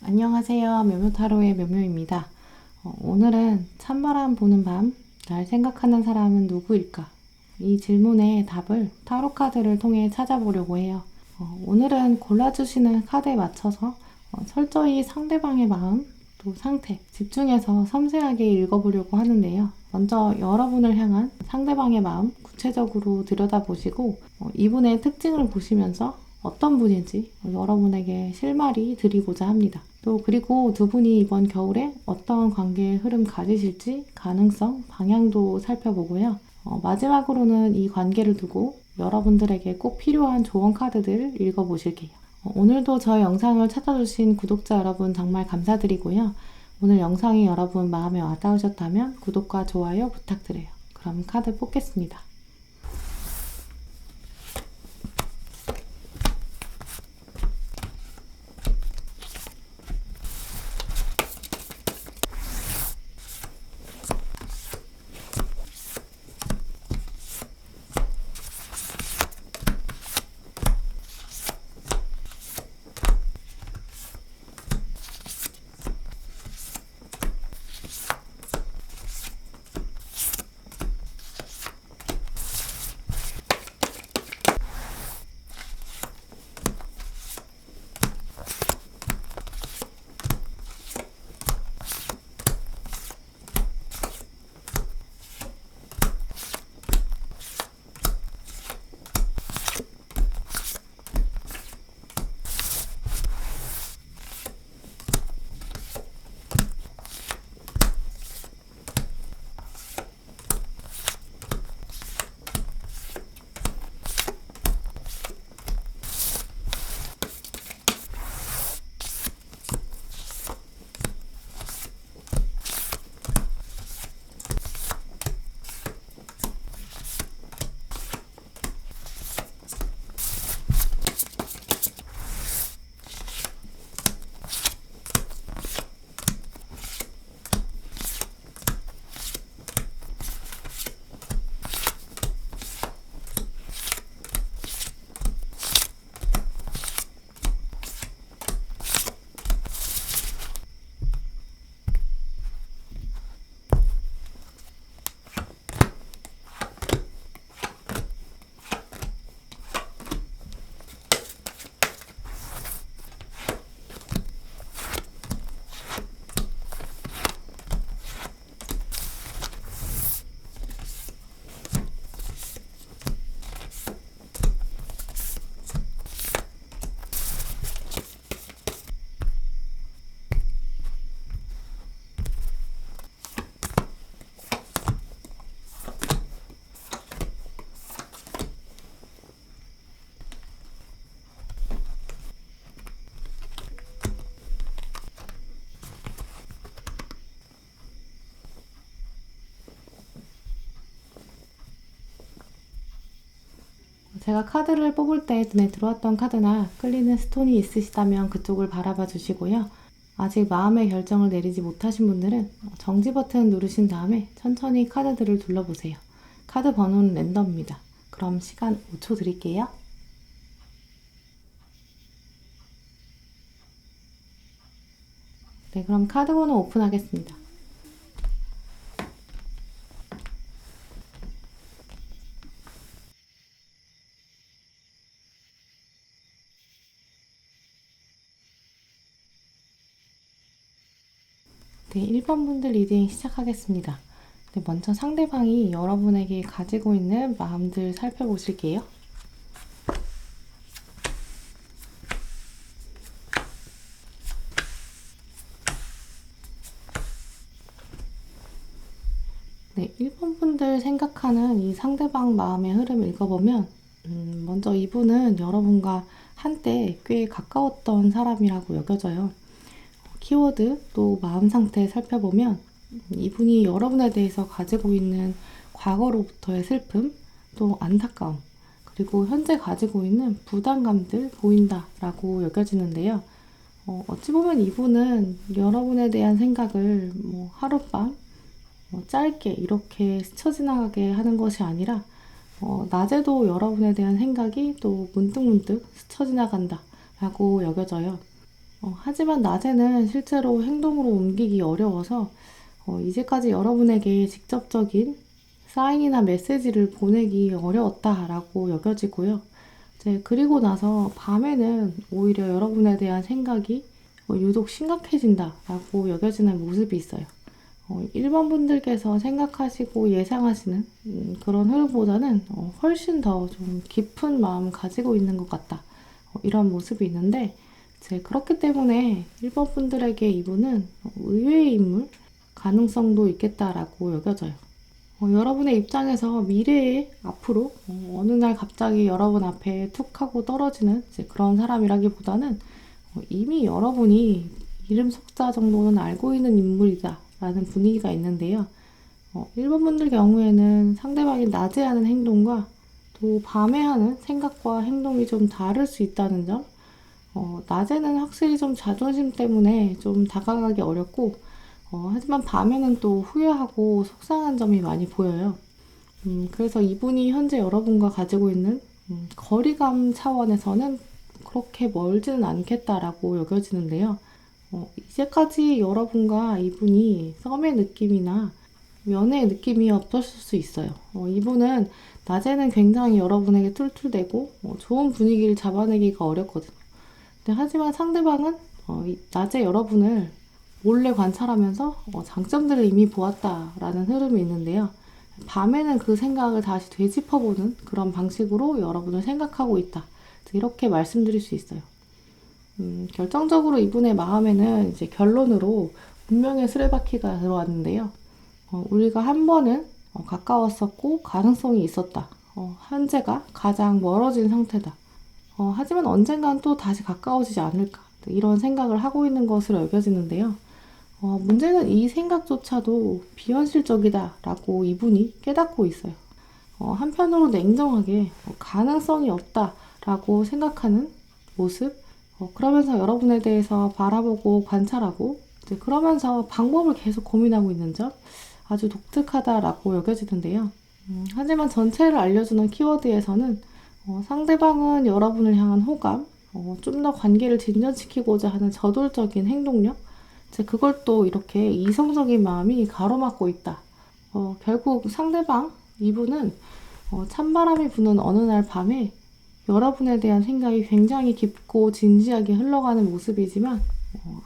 안녕하세요. 묘묘타로의 묘묘입니다. 오늘은 찬바람 부는 밤, 날 생각하는 사람은 누구일까? 이 질문의 답을 타로 카드를 통해 찾아보려고 해요. 오늘은 골라주시는 카드에 맞춰서 철저히 상대방의 마음, 또 상태, 집중해서 섬세하게 읽어보려고 하는데요. 먼저 여러분을 향한 상대방의 마음 구체적으로 들여다보시고 이분의 특징을 보시면서 어떤 분인지 여러분에게 실마리 드리고자 합니다. 또 그리고 두 분이 이번 겨울에 어떤 관계의 흐름 가지실지 가능성, 방향도 살펴보고요. 마지막으로는 이 관계를 두고 여러분들에게 꼭 필요한 조언 카드들을 읽어보실게요. 오늘도 저의 영상을 찾아주신 구독자 여러분 정말 감사드리고요. 오늘 영상이 여러분 마음에 와닿으셨다면 구독과 좋아요 부탁드려요. 그럼 카드 뽑겠습니다. 제가 카드를 뽑을 때 눈에 들어왔던 카드나 끌리는 스톤이 있으시다면 그쪽을 바라봐 주시고요. 아직 마음의 결정을 내리지 못하신 분들은 정지 버튼 누르신 다음에 천천히 카드들을 둘러보세요. 카드 번호는 랜덤입니다. 그럼 시간 5초 드릴게요. 네, 그럼 카드 번호 오픈하겠습니다. 네, 1번 분들 리딩 시작하겠습니다. 네, 먼저 상대방이 여러분에게 가지고 있는 마음들 살펴보실게요. 네, 1번 분들 생각하는 이 상대방 마음의 흐름 읽어보면 먼저 이분은 여러분과 한때 꽤 가까웠던 사람이라고 여겨져요. 키워드 또 마음 상태 살펴보면 이분이 여러분에 대해서 가지고 있는 과거로부터의 슬픔 또 안타까움 그리고 현재 가지고 있는 부담감들 보인다라고 여겨지는데요. 어찌 보면 이분은 여러분에 대한 생각을 하룻밤 짧게 이렇게 스쳐 지나가게 하는 것이 아니라 낮에도 여러분에 대한 생각이 또 문득문득 스쳐 지나간다 라고 여겨져요. 하지만 낮에는 실제로 행동으로 옮기기 어려워서 이제까지 여러분에게 직접적인 사인이나 메시지를 보내기 어려웠다라고 여겨지고요. 이제 그리고 나서 밤에는 오히려 여러분에 대한 생각이 유독 심각해진다라고 여겨지는 모습이 있어요. 1번 분들께서 생각하시고 예상하시는 그런 흐름보다는 훨씬 더 좀 깊은 마음 가지고 있는 것 같다. 이런 모습이 있는데, 이제 그렇기 때문에 1번 분들에게 이분은 의외의 인물 가능성도 있겠다라고 여겨져요. 여러분의 입장에서 미래에 앞으로 어느 날 갑자기 여러분 앞에 툭 하고 떨어지는 이제 그런 사람이라기보다는 이미 여러분이 이름 석자 정도는 알고 있는 인물이다 라는 분위기가 있는데요. 1번 분들 경우에는 상대방이 낮에 하는 행동과 또 밤에 하는 생각과 행동이 좀 다를 수 있다는 점, 낮에는 확실히 좀 자존심 때문에 좀 다가가기 어렵고, 하지만 밤에는 또 후회하고 속상한 점이 많이 보여요. 그래서 이분이 현재 여러분과 가지고 있는 거리감 차원에서는 그렇게 멀지는 않겠다라고 여겨지는데요. 이제까지 여러분과 이분이 썸의 느낌이나 연애의 느낌이 없었을 수 있어요. 이분은 낮에는 굉장히 여러분에게 툴툴대고 좋은 분위기를 잡아내기가 어렵거든요. 하지만 상대방은 낮에 여러분을 몰래 관찰하면서 장점들을 이미 보았다라는 흐름이 있는데요. 밤에는 그 생각을 다시 되짚어보는 그런 방식으로 여러분을 생각하고 있다. 이렇게 말씀드릴 수 있어요. 결정적으로 이분의 마음에는 이제 결론으로 운명의 수레바퀴가 들어왔는데요. 우리가 한 번은 가까웠었고 가능성이 있었다. 현재가 가장 멀어진 상태다. 하지만 언젠간 또 다시 가까워지지 않을까. 이런 생각을 하고 있는 것으로 여겨지는데요. 문제는 이 생각조차도 비현실적이다라고 이분이 깨닫고 있어요. 한편으로 냉정하게 가능성이 없다라고 생각하는 모습, 그러면서 여러분에 대해서 바라보고 관찰하고, 이제 그러면서 방법을 계속 고민하고 있는 점, 아주 독특하다라고 여겨지는데요. 하지만 전체를 알려주는 키워드에서는 상대방은 여러분을 향한 호감, 좀 더 관계를 진전시키고자 하는 저돌적인 행동력, 이제 그걸 또 이렇게 이성적인 마음이 가로막고 있다. 결국 상대방, 이분은 찬바람이 부는 어느 날 밤에 여러분에 대한 생각이 굉장히 깊고 진지하게 흘러가는 모습이지만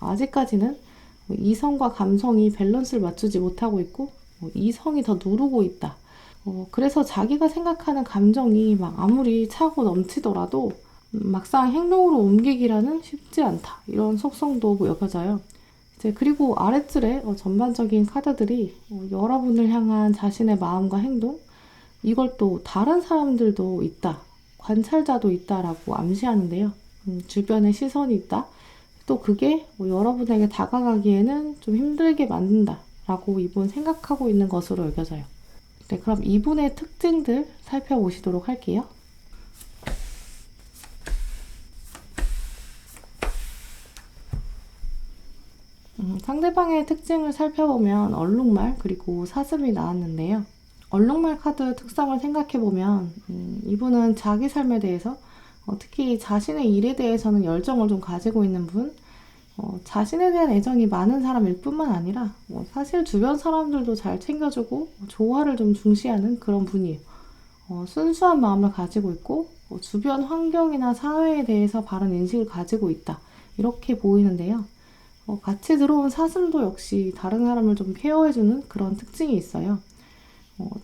아직까지는 이성과 감성이 밸런스를 맞추지 못하고 있고 이성이 더 누르고 있다. 그래서 자기가 생각하는 감정이 막 아무리 차고 넘치더라도 막상 행동으로 옮기기라는 쉽지 않다. 이런 속성도 여겨져요. 이제 그리고 아랫줄에 전반적인 카드들이 여러분을 향한 자신의 마음과 행동, 이걸 또 다른 사람들도 있다. 관찰자도 있다라고 암시하는데요. 주변에 시선이 있다. 또 그게 여러분에게 다가가기에는 좀 힘들게 만든다라고 이분 생각하고 있는 것으로 여겨져요. 네, 그럼 이분의 특징들 살펴보시도록 할게요. 상대방의 특징을 살펴보면 얼룩말 그리고 사슴이 나왔는데요. 얼룩말 카드 특성을 생각해보면 이분은 자기 삶에 대해서 특히 자신의 일에 대해서는 열정을 좀 가지고 있는 분, 자신에 대한 애정이 많은 사람일 뿐만 아니라 사실 주변 사람들도 잘 챙겨주고 조화를 좀 중시하는 그런 분이에요. 순수한 마음을 가지고 있고 주변 환경이나 사회에 대해서 바른 인식을 가지고 있다. 이렇게 보이는데요. 같이 들어온 사슴도 역시 다른 사람을 좀 케어해주는 그런 특징이 있어요.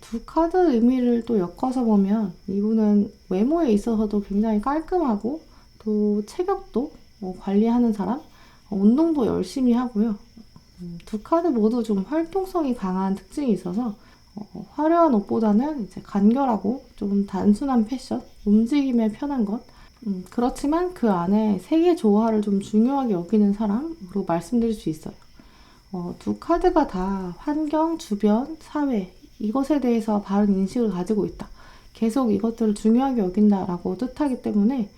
두 카드 의미를 또 엮어서 보면 이분은 외모에 있어서도 굉장히 깔끔하고 또 체격도 관리하는 사람, 운동도 열심히 하고요. 두 카드 모두 좀 활동성이 강한 특징이 있어서 화려한 옷보다는 이제 간결하고 좀 단순한 패션, 움직임에 편한 것, 그렇지만 그 안에 세계 조화를 좀 중요하게 여기는 사람으로 말씀드릴 수 있어요. 두 카드가 다 환경, 주변, 사회, 이것에 대해서 바른 인식을 가지고 있다. 계속 이것들을 중요하게 여긴다라고 뜻하기 때문에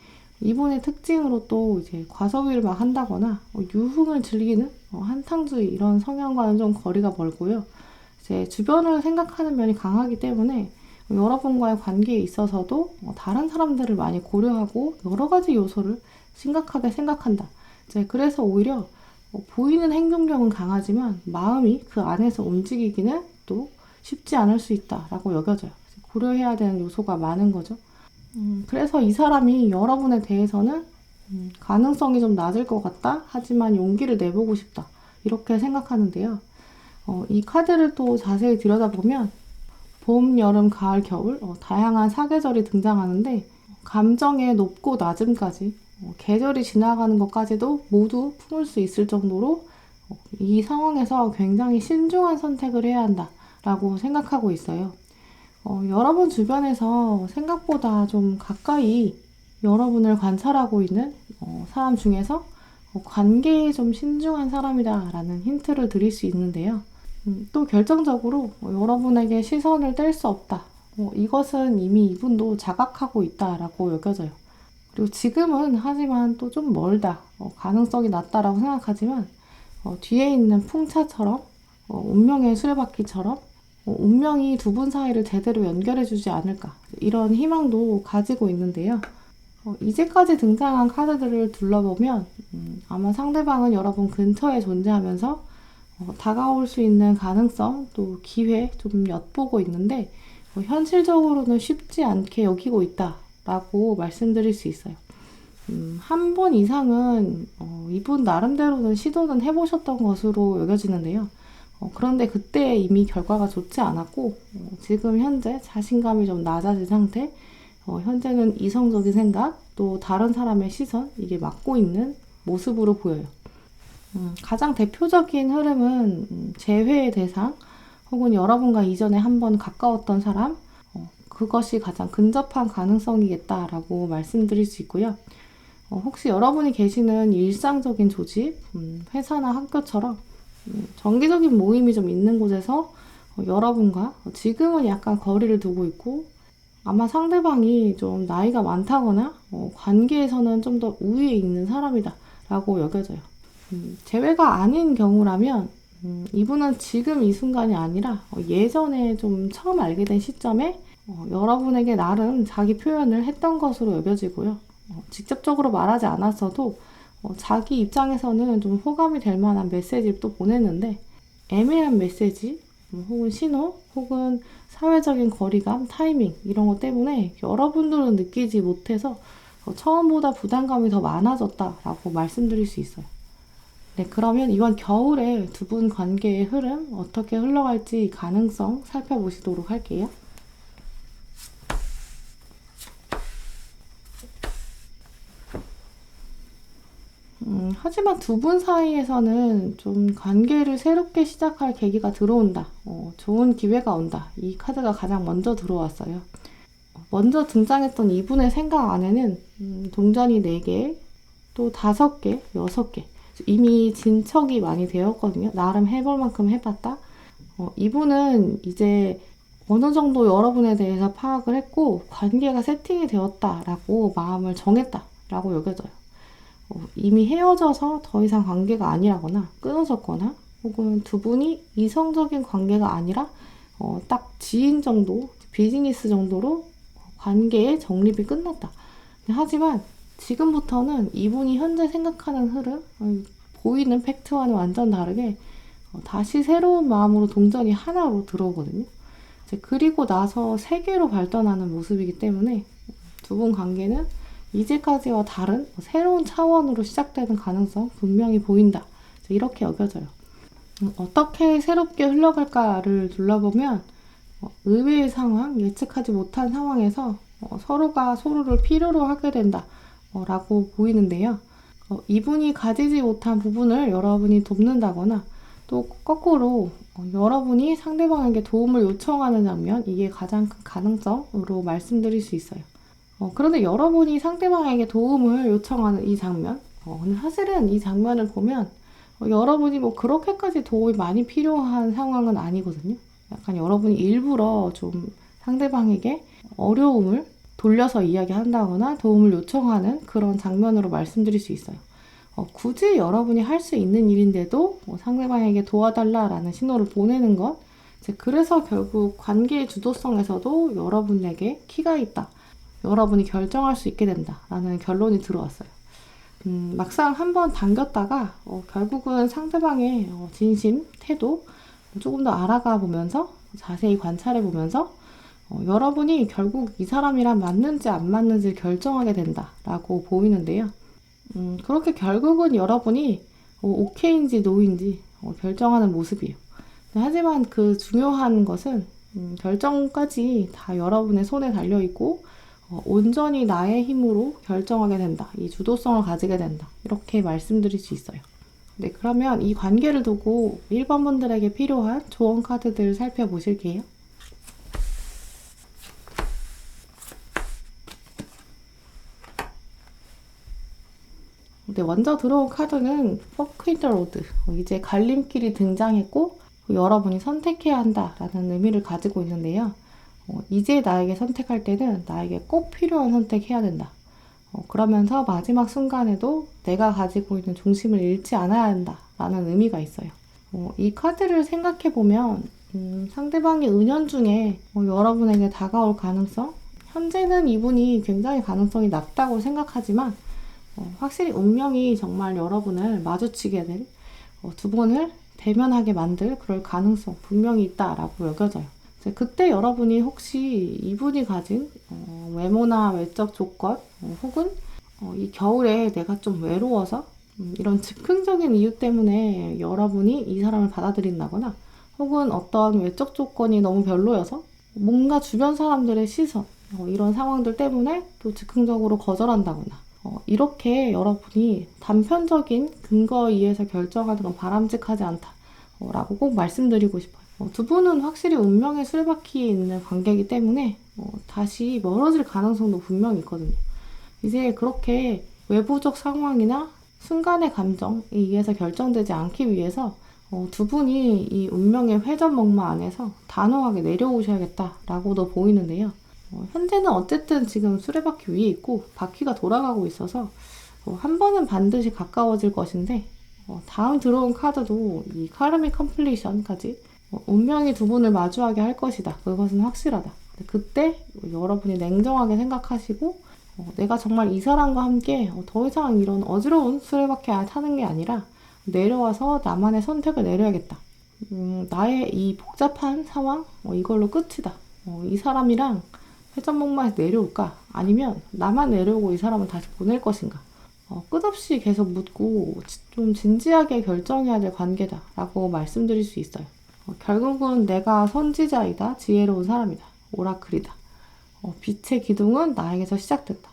이분의 특징으로 또 이제 과소비를 막 한다거나 유흥을 즐기는 한탕주의 이런 성향과는 좀 거리가 멀고요. 이제 주변을 생각하는 면이 강하기 때문에 여러분과의 관계에 있어서도 다른 사람들을 많이 고려하고 여러 가지 요소를 심각하게 생각한다. 그래서 오히려 보이는 행동력은 강하지만 마음이 그 안에서 움직이기는 또 쉽지 않을 수 있다라고 여겨져요. 고려해야 되는 요소가 많은 거죠. 그래서 이 사람이 여러분에 대해서는 가능성이 좀 낮을 것 같다. 하지만 용기를 내보고 싶다. 이렇게 생각하는데요. 이 카드를 또 자세히 들여다보면 봄, 여름, 가을, 겨울 다양한 사계절이 등장하는데 감정의 높고 낮음까지 계절이 지나가는 것까지도 모두 품을 수 있을 정도로 이 상황에서 굉장히 신중한 선택을 해야 한다라고 생각하고 있어요. 여러분 주변에서 생각보다 좀 가까이 여러분을 관찰하고 있는 사람 중에서 관계에 좀 신중한 사람이다라는 힌트를 드릴 수 있는데요. 또 결정적으로 여러분에게 시선을 뗄 수 없다. 이것은 이미 이분도 자각하고 있다라고 여겨져요. 그리고 지금은 하지만 또 좀 멀다. 가능성이 낮다라고 생각하지만 뒤에 있는 풍차처럼 운명의 수레바퀴처럼 운명이 두 분 사이를 제대로 연결해주지 않을까 이런 희망도 가지고 있는데요. 이제까지 등장한 카드들을 둘러보면 아마 상대방은 여러분 근처에 존재하면서 다가올 수 있는 가능성 또 기회 좀 엿보고 있는데 현실적으로는 쉽지 않게 여기고 있다라고 말씀드릴 수 있어요. 한 번 이상은 이분 나름대로는 시도는 해보셨던 것으로 여겨지는데요. 그런데 그때 이미 결과가 좋지 않았고 지금 현재 자신감이 좀 낮아진 상태, 현재는 이성적인 생각, 또 다른 사람의 시선 이게 막고 있는 모습으로 보여요. 가장 대표적인 흐름은 재회의 대상 혹은 여러분과 이전에 한번 가까웠던 사람, 그것이 가장 근접한 가능성이겠다라고 말씀드릴 수 있고요. 혹시 여러분이 계시는 일상적인 조직, 회사나 학교처럼 정기적인 모임이 좀 있는 곳에서 여러분과 지금은 약간 거리를 두고 있고 아마 상대방이 좀 나이가 많다거나 관계에서는 좀 더 우위에 있는 사람이다 라고 여겨져요. 재회가 아닌 경우라면 이분은 지금 이 순간이 아니라 예전에 좀 처음 알게 된 시점에 여러분에게 나름 자기 표현을 했던 것으로 여겨지고요. 직접적으로 말하지 않았어도 자기 입장에서는 좀 호감이 될 만한 메시지를 또 보냈는데 애매한 메시지 혹은 신호 혹은 사회적인 거리감, 타이밍 이런 것 때문에 여러분들은 느끼지 못해서 처음보다 부담감이 더 많아졌다라고 말씀드릴 수 있어요. 네, 그러면 이번 겨울에 두 분 관계의 흐름 어떻게 흘러갈지 가능성 살펴보시도록 할게요. 하지만 두 분 사이에서는 좀 관계를 새롭게 시작할 계기가 들어온다. 좋은 기회가 온다. 이 카드가 가장 먼저 들어왔어요. 먼저 등장했던 이분의 생각 안에는 동전이 4개, 또 5개, 6개. 이미 진척이 많이 되었거든요. 나름 해볼 만큼 해봤다. 이분은 이제 어느 정도 여러분에 대해서 파악을 했고 관계가 세팅이 되었다라고 마음을 정했다라고 여겨져요. 이미 헤어져서 더 이상 관계가 아니라거나 끊어졌거나 혹은 두 분이 이성적인 관계가 아니라 딱 지인 정도, 비즈니스 정도로 관계의 정립이 끝났다. 하지만 지금부터는 이분이 현재 생각하는 흐름, 보이는 팩트와는 완전 다르게 다시 새로운 마음으로 동전이 하나로 들어오거든요. 그리고 나서 세계로 발전하는 모습이기 때문에 두 분 관계는 이제까지와 다른 새로운 차원으로 시작되는 가능성 분명히 보인다. 이렇게 여겨져요. 어떻게 새롭게 흘러갈까를 둘러보면 의외의 상황, 예측하지 못한 상황에서 서로가 서로를 필요로 하게 된다 라고 보이는데요. 이분이 가지지 못한 부분을 여러분이 돕는다거나 또 거꾸로 여러분이 상대방에게 도움을 요청하는 장면, 이게 가장 큰 가능성으로 말씀드릴 수 있어요. 그런데 여러분이 상대방에게 도움을 요청하는 이 장면, 근데 사실은 이 장면을 보면 여러분이 뭐 그렇게까지 도움이 많이 필요한 상황은 아니거든요. 약간 여러분이 일부러 좀 상대방에게 어려움을 돌려서 이야기한다거나 도움을 요청하는 그런 장면으로 말씀드릴 수 있어요. 굳이 여러분이 할 수 있는 일인데도 상대방에게 도와달라라는 신호를 보내는 것, 그래서 결국 관계의 주도성에서도 여러분에게 키가 있다. 여러분이 결정할 수 있게 된다라는 결론이 들어왔어요. 막상 한번 당겼다가 결국은 상대방의 진심, 태도 조금 더 알아가 보면서 자세히 관찰해 보면서 여러분이 결국 이 사람이랑 맞는지 안 맞는지 결정하게 된다라고 보이는데요. 그렇게 결국은 여러분이 오케이인지 노인지 결정하는 모습이에요. 하지만 그 중요한 것은 결정까지 다 여러분의 손에 달려있고 온전히 나의 힘으로 결정하게 된다. 이 주도성을 가지게 된다. 이렇게 말씀드릴 수 있어요. 네, 그러면 이 관계를 두고 1번 분들에게 필요한 조언 카드들 살펴보실게요. 네, 먼저 들어온 카드는 포크 인 더 로드. 이제 갈림길이 등장했고 여러분이 선택해야 한다라는 의미를 가지고 있는데요. 이제 나에게 선택할 때는 나에게 꼭 필요한 선택해야 된다. 그러면서 마지막 순간에도 내가 가지고 있는 중심을 잃지 않아야 한다라는 의미가 있어요. 이 카드를 생각해보면 상대방이 은연중에 여러분에게 다가올 가능성? 현재는 이분이 굉장히 가능성이 낮다고 생각하지만 확실히 운명이 정말 여러분을 마주치게 될 두 분을 대면하게 만들 그럴 가능성 분명히 있다라고 여겨져요. 그때 여러분이 혹시 이분이 가진 외모나 외적 조건 혹은 이 겨울에 내가 좀 외로워서 이런 즉흥적인 이유 때문에 여러분이 이 사람을 받아들인다거나 혹은 어떤 외적 조건이 너무 별로여서 뭔가 주변 사람들의 시선 이런 상황들 때문에 또 즉흥적으로 거절한다거나 이렇게 여러분이 단편적인 근거에 의해서 결정하는 건 바람직하지 않다 라고 꼭 말씀드리고 싶어요. 두 분은 확실히 운명의 수레바퀴에 있는 관계이기 때문에 다시 멀어질 가능성도 분명히 있거든요. 이제 그렇게 외부적 상황이나 순간의 감정에 의해서 결정되지 않기 위해서 두 분이 이 운명의 회전목마 안에서 단호하게 내려오셔야겠다라고도 보이는데요. 현재는 어쨌든 지금 수레바퀴 위에 있고 바퀴가 돌아가고 있어서 한 번은 반드시 가까워질 것인데 다음 들어온 카드도 이 카르믹 컴플리션까지 운명이 두 분을 마주하게 할 것이다. 그것은 확실하다. 그때 여러분이 냉정하게 생각하시고 내가 정말 이 사람과 함께 더 이상 이런 어지러운 수레바퀴 타는 게 아니라 내려와서 나만의 선택을 내려야겠다. 나의 이 복잡한 상황 이걸로 끝이다. 이 사람이랑 회전목마에서 내려올까? 아니면 나만 내려오고 이 사람을 다시 보낼 것인가? 끝없이 계속 묻고 좀 진지하게 결정해야 될 관계다 라고 말씀드릴 수 있어요. 결국은 내가 선지자이다, 지혜로운 사람이다, 오라클이다. 빛의 기둥은 나에게서 시작된다.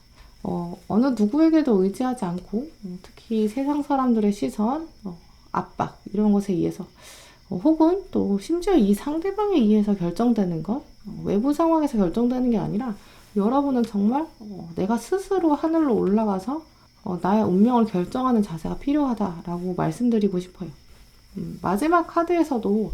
어느 누구에게도 의지하지 않고 특히 세상 사람들의 시선, 압박 이런 것에 의해서 혹은 또 심지어 이 상대방에 의해서 결정되는 것 외부 상황에서 결정되는 게 아니라 여러분은 정말 내가 스스로 하늘로 올라가서 나의 운명을 결정하는 자세가 필요하다라고 말씀드리고 싶어요. 마지막 카드에서도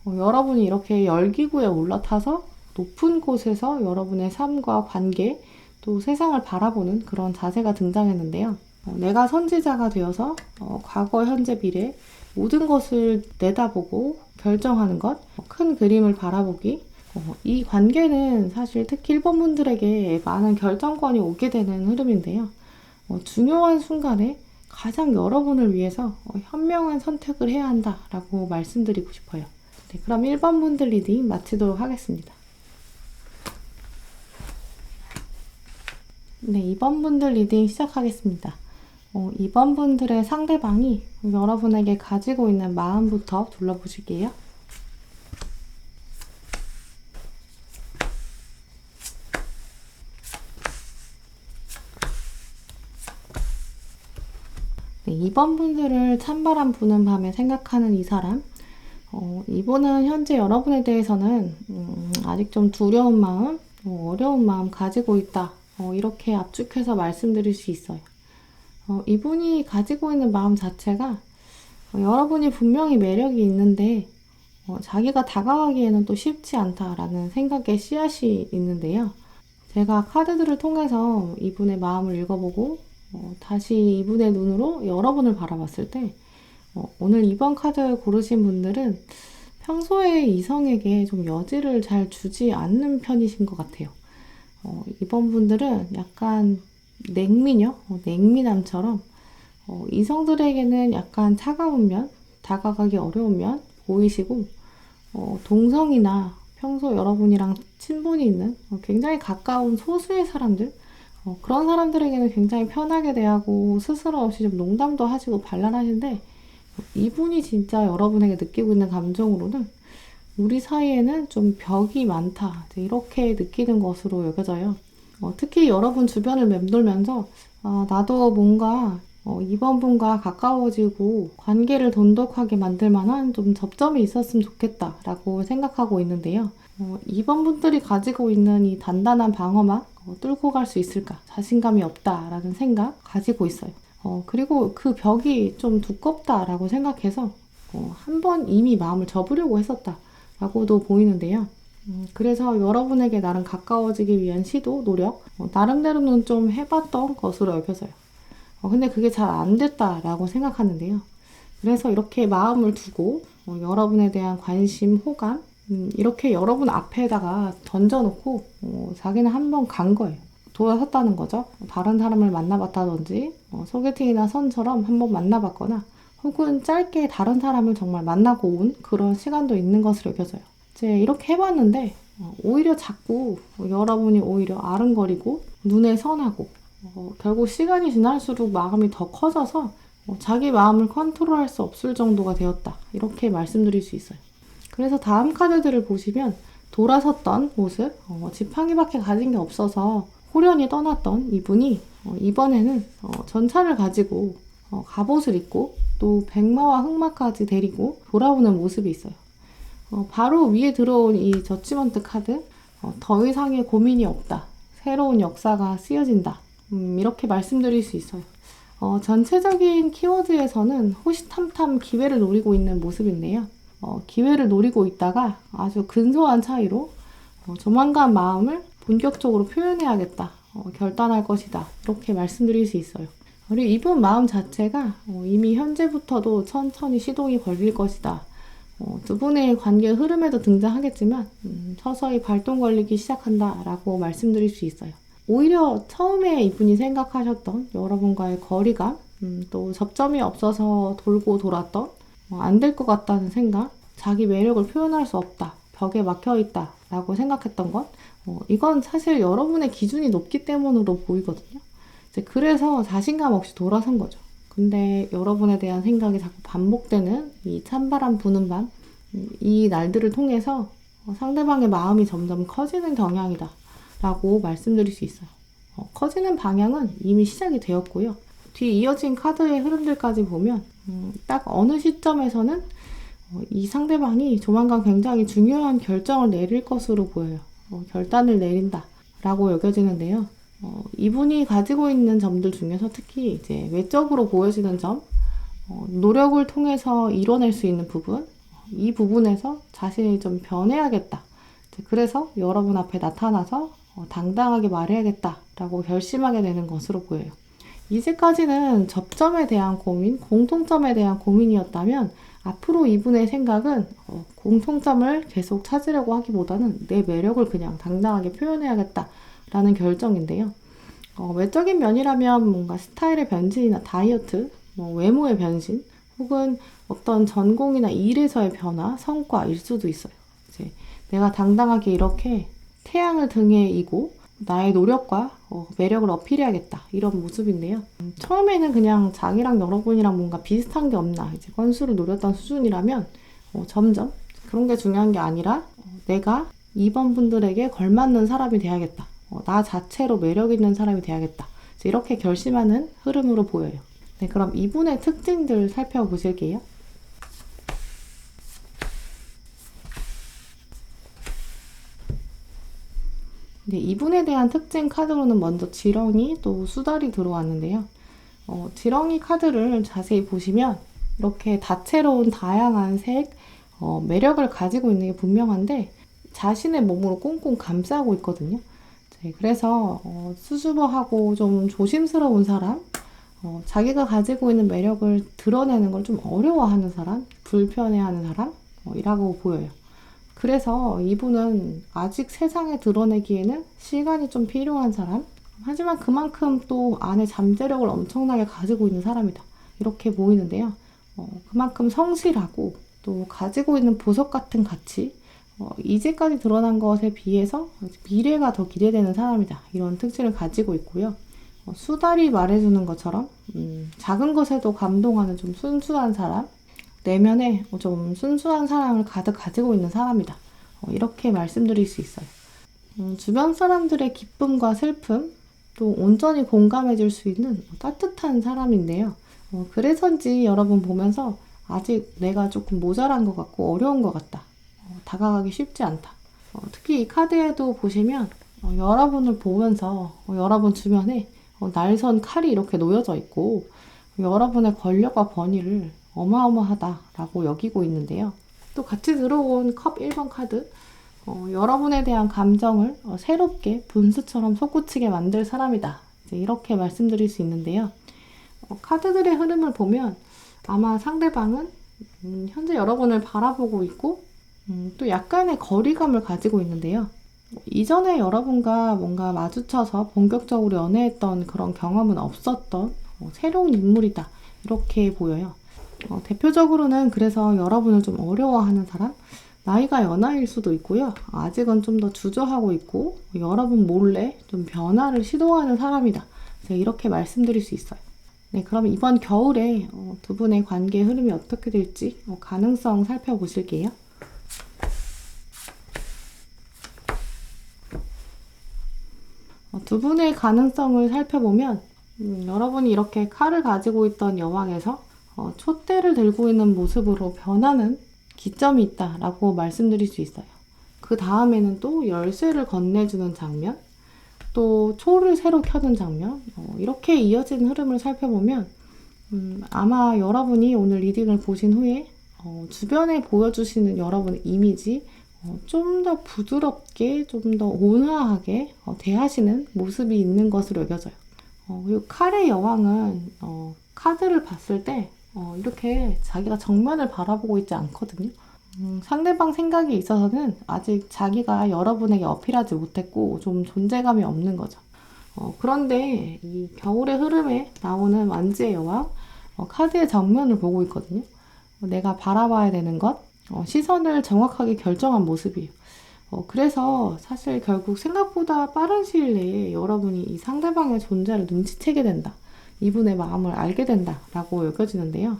여러분이 이렇게 열기구에 올라타서 높은 곳에서 여러분의 삶과 관계 또 세상을 바라보는 그런 자세가 등장했는데요. 내가 선지자가 되어서 과거, 현재, 미래 모든 것을 내다보고 결정하는 것, 큰 그림을 바라보기. 이 관계는 사실 특히 1번 분들에게 많은 결정권이 오게 되는 흐름인데요. 중요한 순간에 가장 여러분을 위해서 현명한 선택을 해야 한다라고 말씀드리고 싶어요. 네, 그럼 1번 분들 리딩 마치도록 하겠습니다. 네, 2번 분들 리딩 시작하겠습니다. 2번 분들의 상대방이 여러분에게 가지고 있는 마음부터 둘러보실게요. 네, 2번 분들을 찬바람 부는 밤에 생각하는 이 사람, 이분은 현재 여러분에 대해서는 아직 좀 두려운 마음, 어려운 마음 가지고 있다. 이렇게 압축해서 말씀드릴 수 있어요. 이분이 가지고 있는 마음 자체가 여러분이 분명히 매력이 있는데 자기가 다가가기에는 또 쉽지 않다라는 생각의 씨앗이 있는데요. 제가 카드들을 통해서 이분의 마음을 읽어보고 다시 이분의 눈으로 여러분을 바라봤을 때 오늘 2번 카드 고르신 분들은 평소에 이성에게 좀 여지를 잘 주지 않는 편이신 것 같아요. 이번 분들은 약간 냉미녀, 냉미남처럼 이성들에게는 약간 차가운 면, 다가가기 어려운 면 보이시고, 동성이나 평소 여러분이랑 친분이 있는 굉장히 가까운 소수의 사람들, 그런 사람들에게는 굉장히 편하게 대하고 스스럼 없이 좀 농담도 하시고 발랄하신데, 이분이 진짜 여러분에게 느끼고 있는 감정으로는 우리 사이에는 좀 벽이 많다, 이렇게 느끼는 것으로 여겨져요. 특히 여러분 주변을 맴돌면서 나도 뭔가 이번 분과 가까워지고 관계를 돈독하게 만들 만한 좀 접점이 있었으면 좋겠다라고 생각하고 있는데요. 이번 분들이 가지고 있는 이 단단한 방어막 뚫고 갈 수 있을까? 자신감이 없다라는 생각 가지고 있어요. 그리고 그 벽이 좀 두껍다라고 생각해서 한 번 이미 마음을 접으려고 했었다라고도 보이는데요. 그래서 여러분에게 나름 가까워지기 위한 시도, 노력, 나름대로는 좀 해봤던 것으로 여겨져요. 근데 그게 잘 안 됐다라고 생각하는데요. 그래서 이렇게 마음을 두고 여러분에 대한 관심, 호감, 이렇게 여러분 앞에다가 던져놓고 자기는 한 번 간 거예요. 돌아섰다는 거죠. 다른 사람을 만나봤다든지 소개팅이나 선처럼 한 번 만나봤거나 혹은 짧게 다른 사람을 정말 만나고 온 그런 시간도 있는 것으로 여겨져요. 이제 이렇게 해봤는데 오히려 자꾸 여러분이 오히려 아른거리고 눈에 선하고 결국 시간이 지날수록 마음이 더 커져서 자기 마음을 컨트롤할 수 없을 정도가 되었다. 이렇게 말씀드릴 수 있어요. 그래서 다음 카드들을 보시면 돌아섰던 모습, 지팡이밖에 가진 게 없어서 호련히 떠났던 이분이 이번에는 전차를 가지고 갑옷을 입고 또 백마와 흑마까지 데리고 돌아오는 모습이 있어요. 바로 위에 들어온 이 저지먼트 카드, 더 이상의 고민이 없다. 새로운 역사가 쓰여진다. 이렇게 말씀드릴 수 있어요. 전체적인 키워드에서는 호시탐탐 기회를 노리고 있는 모습인데요. 기회를 노리고 있다가 아주 근소한 차이로 조만간 마음을 본격적으로 표현해야겠다. 결단할 것이다. 이렇게 말씀드릴 수 있어요. 그리고 이분 마음 자체가 이미 현재부터도 천천히 시동이 걸릴 것이다. 두 분의 관계 흐름에도 등장하겠지만 서서히 발동 걸리기 시작한다 라고 말씀드릴 수 있어요. 오히려 처음에 이분이 생각하셨던 여러분과의 거리감, 또 접점이 없어서 돌고 돌았던 안 될 것 같다는 생각, 자기 매력을 표현할 수 없다, 벽에 막혀있다 라고 생각했던 것, 이건 사실 여러분의 기준이 높기 때문으로 보이거든요. 이제 그래서 자신감 없이 돌아선 거죠. 근데 여러분에 대한 생각이 자꾸 반복되는 이 찬바람 부는 밤, 이 날들을 통해서 상대방의 마음이 점점 커지는 경향이다 라고 말씀드릴 수 있어요. 커지는 방향은 이미 시작이 되었고요. 뒤 이어진 카드의 흐름들까지 보면 딱 어느 시점에서는 이 상대방이 조만간 굉장히 중요한 결정을 내릴 것으로 보여요. 결단을 내린다 라고 여겨지는데요. 이분이 가지고 있는 점들 중에서 특히 이제 외적으로 보여지는 점, 노력을 통해서 이뤄낼 수 있는 부분, 이 부분에서 자신이 좀 변해야겠다. 그래서 여러분 앞에 나타나서 당당하게 말해야겠다 라고 결심하게 되는 것으로 보여요. 이제까지는 접점에 대한 고민, 공통점에 대한 고민이었다면 앞으로 이분의 생각은 공통점을 계속 찾으려고 하기보다는 내 매력을 그냥 당당하게 표현해야겠다 라는 결정인데요. 외적인 면이라면 뭔가 스타일의 변신이나 다이어트, 외모의 변신, 혹은 어떤 전공이나 일에서의 변화, 성과일 수도 있어요. 이제 내가 당당하게 이렇게 태양을 등에 이고 나의 노력과 매력을 어필해야겠다 이런 모습인데요. 처음에는 그냥 자기랑 여러분이랑 뭔가 비슷한 게 없나 이제 건수를 노렸던 수준이라면 점점 그런 게 중요한 게 아니라 내가 이번 분들에게 걸맞는 사람이 돼야겠다. 나 자체로 매력 있는 사람이 돼야겠다. 이렇게 결심하는 흐름으로 보여요. 네, 그럼 이분의 특징들 살펴보실게요. 네, 이분에 대한 특징 카드로는 먼저 지렁이 또 수달이 들어왔는데요. 지렁이 카드를 자세히 보시면 이렇게 다채로운 다양한 색, 매력을 가지고 있는 게 분명한데 자신의 몸으로 꽁꽁 감싸고 있거든요. 네, 그래서 수줍어하고 좀 조심스러운 사람, 자기가 가지고 있는 매력을 드러내는 걸 좀 어려워하는 사람, 불편해하는 사람이라고 보여요. 그래서 이분은 아직 세상에 드러내기에는 시간이 좀 필요한 사람, 하지만 그만큼 또 안에 잠재력을 엄청나게 가지고 있는 사람이다. 이렇게 보이는데요. 그만큼 성실하고 또 가지고 있는 보석 같은 가치, 이제까지 드러난 것에 비해서 미래가 더 기대되는 사람이다. 이런 특징을 가지고 있고요. 수달이 말해주는 것처럼 작은 것에도 감동하는 좀 순수한 사람, 내면에 좀 순수한 사랑을 가득 가지고 있는 사람이다. 이렇게 말씀드릴 수 있어요. 주변 사람들의 기쁨과 슬픔, 또 온전히 공감해 줄 수 있는 따뜻한 사람인데요. 그래서인지 여러분 보면서 아직 내가 조금 모자란 것 같고 어려운 것 같다. 다가가기 쉽지 않다. 특히 이 카드에도 보시면 여러분을 보면서 여러분 주변에 날선 칼이 이렇게 놓여져 있고 여러분의 권력과 권위를 어마어마하다라고 여기고 있는데요. 또 같이 들어온 컵 1번 카드, 여러분에 대한 감정을 새롭게 분수처럼 솟구치게 만들 사람이다. 이제 이렇게 말씀드릴 수 있는데요. 카드들의 흐름을 보면 아마 상대방은 현재 여러분을 바라보고 있고 또 약간의 거리감을 가지고 있는데요. 이전에 여러분과 뭔가 마주쳐서 본격적으로 연애했던 그런 경험은 없었던 새로운 인물이다. 이렇게 보여요. 대표적으로는 그래서 여러분을 좀 어려워하는 사람, 나이가 연하일 수도 있고요. 아직은 좀 더 주저하고 있고 여러분 몰래 좀 변화를 시도하는 사람이다. 제가 이렇게 말씀드릴 수 있어요. 네, 그럼 이번 겨울에 두 분의 관계 흐름이 어떻게 될지 가능성 살펴보실게요. 두 분의 가능성을 살펴보면 여러분이 이렇게 칼을 가지고 있던 여왕에서 촛대를 들고 있는 모습으로 변하는 기점이 있다라고 말씀드릴 수 있어요. 그 다음에는 또 열쇠를 건네주는 장면, 또 초를 새로 켜는 장면, 이렇게 이어진 흐름을 살펴보면 아마 여러분이 오늘 리딩을 보신 후에 주변에 보여주시는 여러분의 이미지, 좀 더 부드럽게, 좀 더 온화하게 대하시는 모습이 있는 것으로 여겨져요. 그리고 칼의 여왕은 카드를 봤을 때 이렇게 자기가 정면을 바라보고 있지 않거든요. 상대방 생각에 있어서는 아직 자기가 여러분에게 어필하지 못했고 좀 존재감이 없는 거죠. 그런데 이 겨울의 흐름에 나오는 완지의 여왕, 카드의 정면을 보고 있거든요. 내가 바라봐야 되는 것, 시선을 정확하게 결정한 모습이에요. 그래서 사실 결국 생각보다 빠른 시일 내에 여러분이 이 상대방의 존재를 눈치채게 된다. 이분의 마음을 알게 된다라고 여겨지는데요.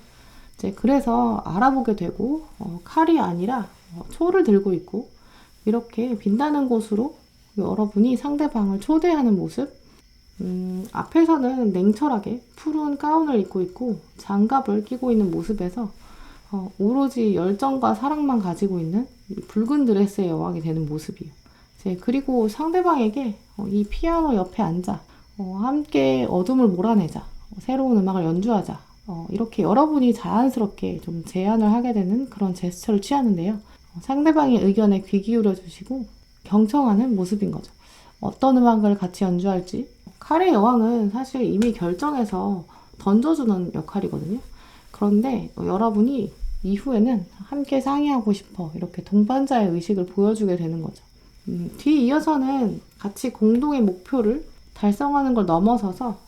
이제 그래서 알아보게 되고 칼이 아니라 초를 들고 있고 이렇게 빛나는 곳으로 여러분이 상대방을 초대하는 모습. 앞에서는 냉철하게 푸른 가운을 입고 있고 장갑을 끼고 있는 모습에서 오로지 열정과 사랑만 가지고 있는 이 붉은 드레스의 여왕이 되는 모습이에요. 이제 그리고 상대방에게 이 피아노 옆에 앉아 함께 어둠을 몰아내자, 새로운 음악을 연주하자, 이렇게 여러분이 자연스럽게 좀 제안을 하게 되는 그런 제스처를 취하는데요. 상대방의 의견에 귀 기울여 주시고 경청하는 모습인 거죠. 어떤 음악을 같이 연주할지. 칼의 여왕은 사실 이미 결정해서 던져주는 역할이거든요. 그런데 여러분이 이후에는 함께 상의하고 싶어 이렇게 동반자의 의식을 보여주게 되는 거죠. 뒤 이어서는 같이 공동의 목표를 달성하는 걸 넘어서서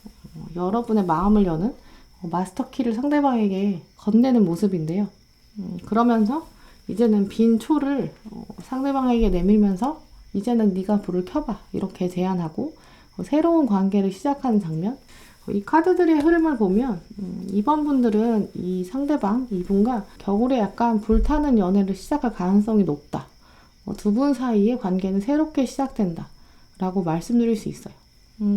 여러분의 마음을 여는 마스터키를 상대방에게 건네는 모습인데요. 그러면서 이제는 빈 초를 상대방에게 내밀면서 이제는 네가 불을 켜봐 이렇게 제안하고 새로운 관계를 시작하는 장면. 이 카드들의 흐름을 보면 이번 분들은 이 상대방, 이분과 겨울에 약간 불타는 연애를 시작할 가능성이 높다. 두 분 사이의 관계는 새롭게 시작된다 라고 말씀드릴 수 있어요.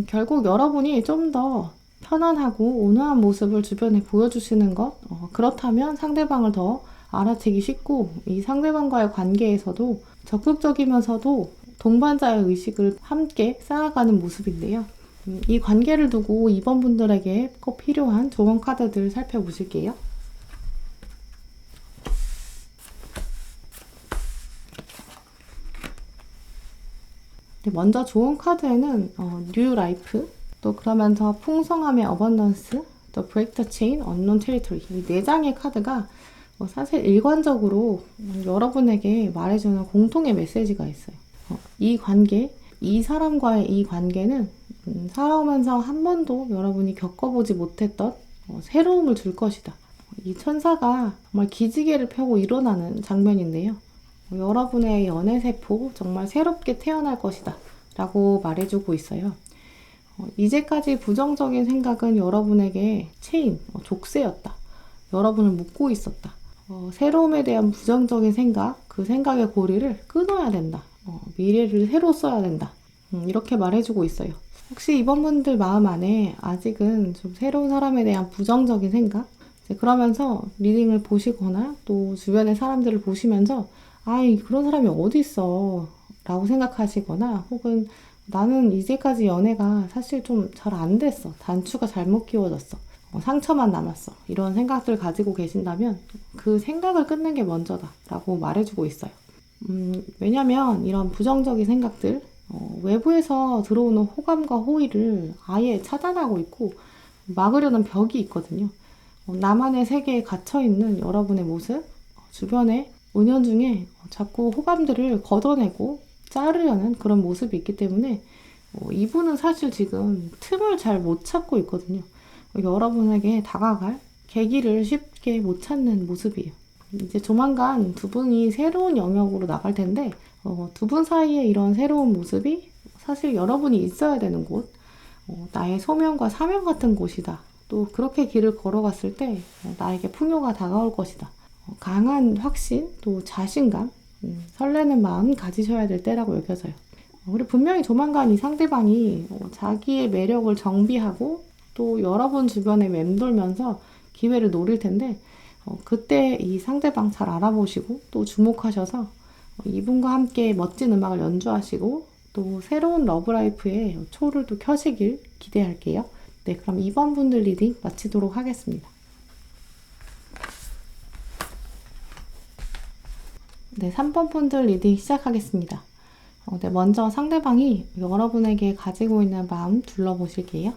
결국 여러분이 좀 더 편안하고 온화한 모습을 주변에 보여주시는 것, 그렇다면 상대방을 더 알아채기 쉽고 이 상대방과의 관계에서도 적극적이면서도 동반자의 의식을 함께 쌓아가는 모습인데요. 이 관계를 두고 이번 분들에게 꼭 필요한 조언 카드들 살펴보실게요. 먼저 조언 카드에는 뉴 라이프, 또 그러면서 풍성함의 어번던스, 또 브레이크 더 체인, 언론 테리토리 이 네 장의 카드가 사실 일관적으로 여러분에게 말해주는 공통의 메시지가 있어요. 이 관계, 이 사람과의 이 관계는 살아오면서 한 번도 여러분이 겪어보지 못했던 새로움을 줄 것이다. 이 천사가 정말 기지개를 펴고 일어나는 장면인데요. 여러분의 연애세포 정말 새롭게 태어날 것이다 라고 말해주고 있어요. 이제까지 부정적인 생각은 여러분에게 체인, 족쇄였다. 여러분을 묶고 있었다. 새로움에 대한 부정적인 생각, 그 생각의 고리를 끊어야 된다. 미래를 새로 써야 된다. 이렇게 말해주고 있어요. 혹시 이번 분들 마음 안에 아직은 좀 새로운 사람에 대한 부정적인 생각? 그러면서 리딩을 보시거나 또 주변의 사람들을 보시면서 아이 그런 사람이 어디 있어 라고 생각하시거나 혹은 나는 이제까지 연애가 사실 좀 잘 안 됐어. 단추가 잘못 끼워졌어. 상처만 남았어. 이런 생각들 가지고 계신다면 그 생각을 끊는 게 먼저다 라고 말해주고 있어요. 왜냐면 이런 부정적인 생각들 외부에서 들어오는 호감과 호의를 아예 차단하고 있고 막으려는 벽이 있거든요. 나만의 세계에 갇혀있는 여러분의 모습, 주변에 은연중에 자꾸 호감들을 걷어내고 자르려는 그런 모습이 있기 때문에 이분은 사실 지금 틈을 잘 못 찾고 있거든요. 여러분에게 다가갈 계기를 쉽게 못 찾는 모습이에요. 이제 조만간 두 분이 새로운 영역으로 나갈 텐데 두 분 사이에 이런 새로운 모습이 사실 여러분이 있어야 되는 곳, 나의 소명과 사명 같은 곳이다. 또 그렇게 길을 걸어갔을 때 나에게 풍요가 다가올 것이다. 강한 확신, 또 자신감, 설레는 마음 가지셔야 될 때라고 여겨져요. 그리고 분명히 조만간 이 상대방이 자기의 매력을 정비하고 또 여러분 주변에 맴돌면서 기회를 노릴 텐데 그때 이 상대방 잘 알아보시고 또 주목하셔서 이분과 함께 멋진 음악을 연주하시고 또 새로운 러브라이프에 초를 또 켜시길 기대할게요. 네, 그럼 2번 분들 리딩 마치도록 하겠습니다. 네, 3번 분들 리딩 시작하겠습니다. 네, 먼저 상대방이 여러분에게 가지고 있는 마음 둘러보실게요.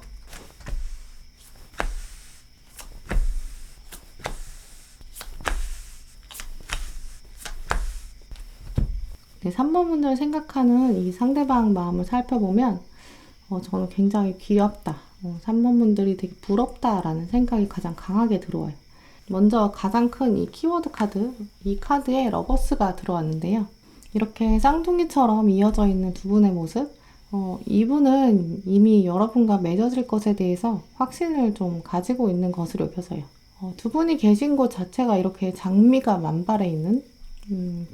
네, 3번 분들 생각하는 이 상대방 마음을 살펴보면 저는 굉장히 귀엽다. 3번 분들이 되게 부럽다라는 생각이 가장 강하게 들어와요. 먼저 가장 큰 이 키워드 카드, 이 카드에 러버스가 들어왔는데요. 이렇게 쌍둥이처럼 이어져 있는 두 분의 모습, 이분은 이미 여러분과 맺어질 것에 대해서 확신을 좀 가지고 있는 것으로 여겨져요. 두 분이 계신 곳 자체가 이렇게 장미가 만발해 있는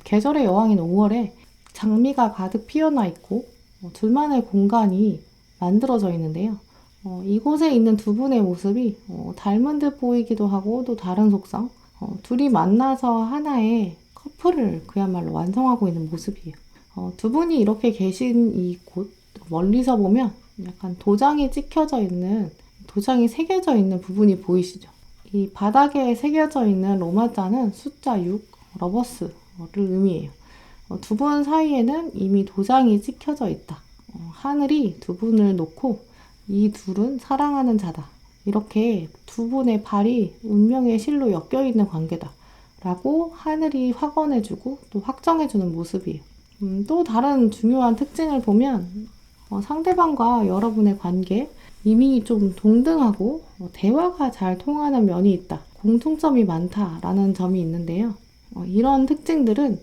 계절의 여왕인 5월에 장미가 가득 피어나 있고 둘만의 공간이 만들어져 있는데요. 이곳에 있는 두 분의 모습이 닮은 듯 보이기도 하고 또 다른 속성, 둘이 만나서 하나의 커플을 그야말로 완성하고 있는 모습이에요. 두 분이 이렇게 계신 이곳 멀리서 보면 약간 도장이 찍혀져 있는, 도장이 새겨져 있는 부분이 보이시죠? 이 바닥에 새겨져 있는 로마자는 숫자 6, 러버스를 의미해요. 두 분 사이에는 이미 도장이 찍혀져 있다. 하늘이 두 분을 놓고 이 둘은 사랑하는 자다. 이렇게 두 분의 발이 운명의 실로 엮여있는 관계다. 라고 하늘이 확언해주고 또 확정해주는 모습이에요. 또 다른 중요한 특징을 보면 상대방과 여러분의 관계 이미 좀 동등하고 대화가 잘 통하는 면이 있다. 공통점이 많다라는 점이 있는데요. 이런 특징들은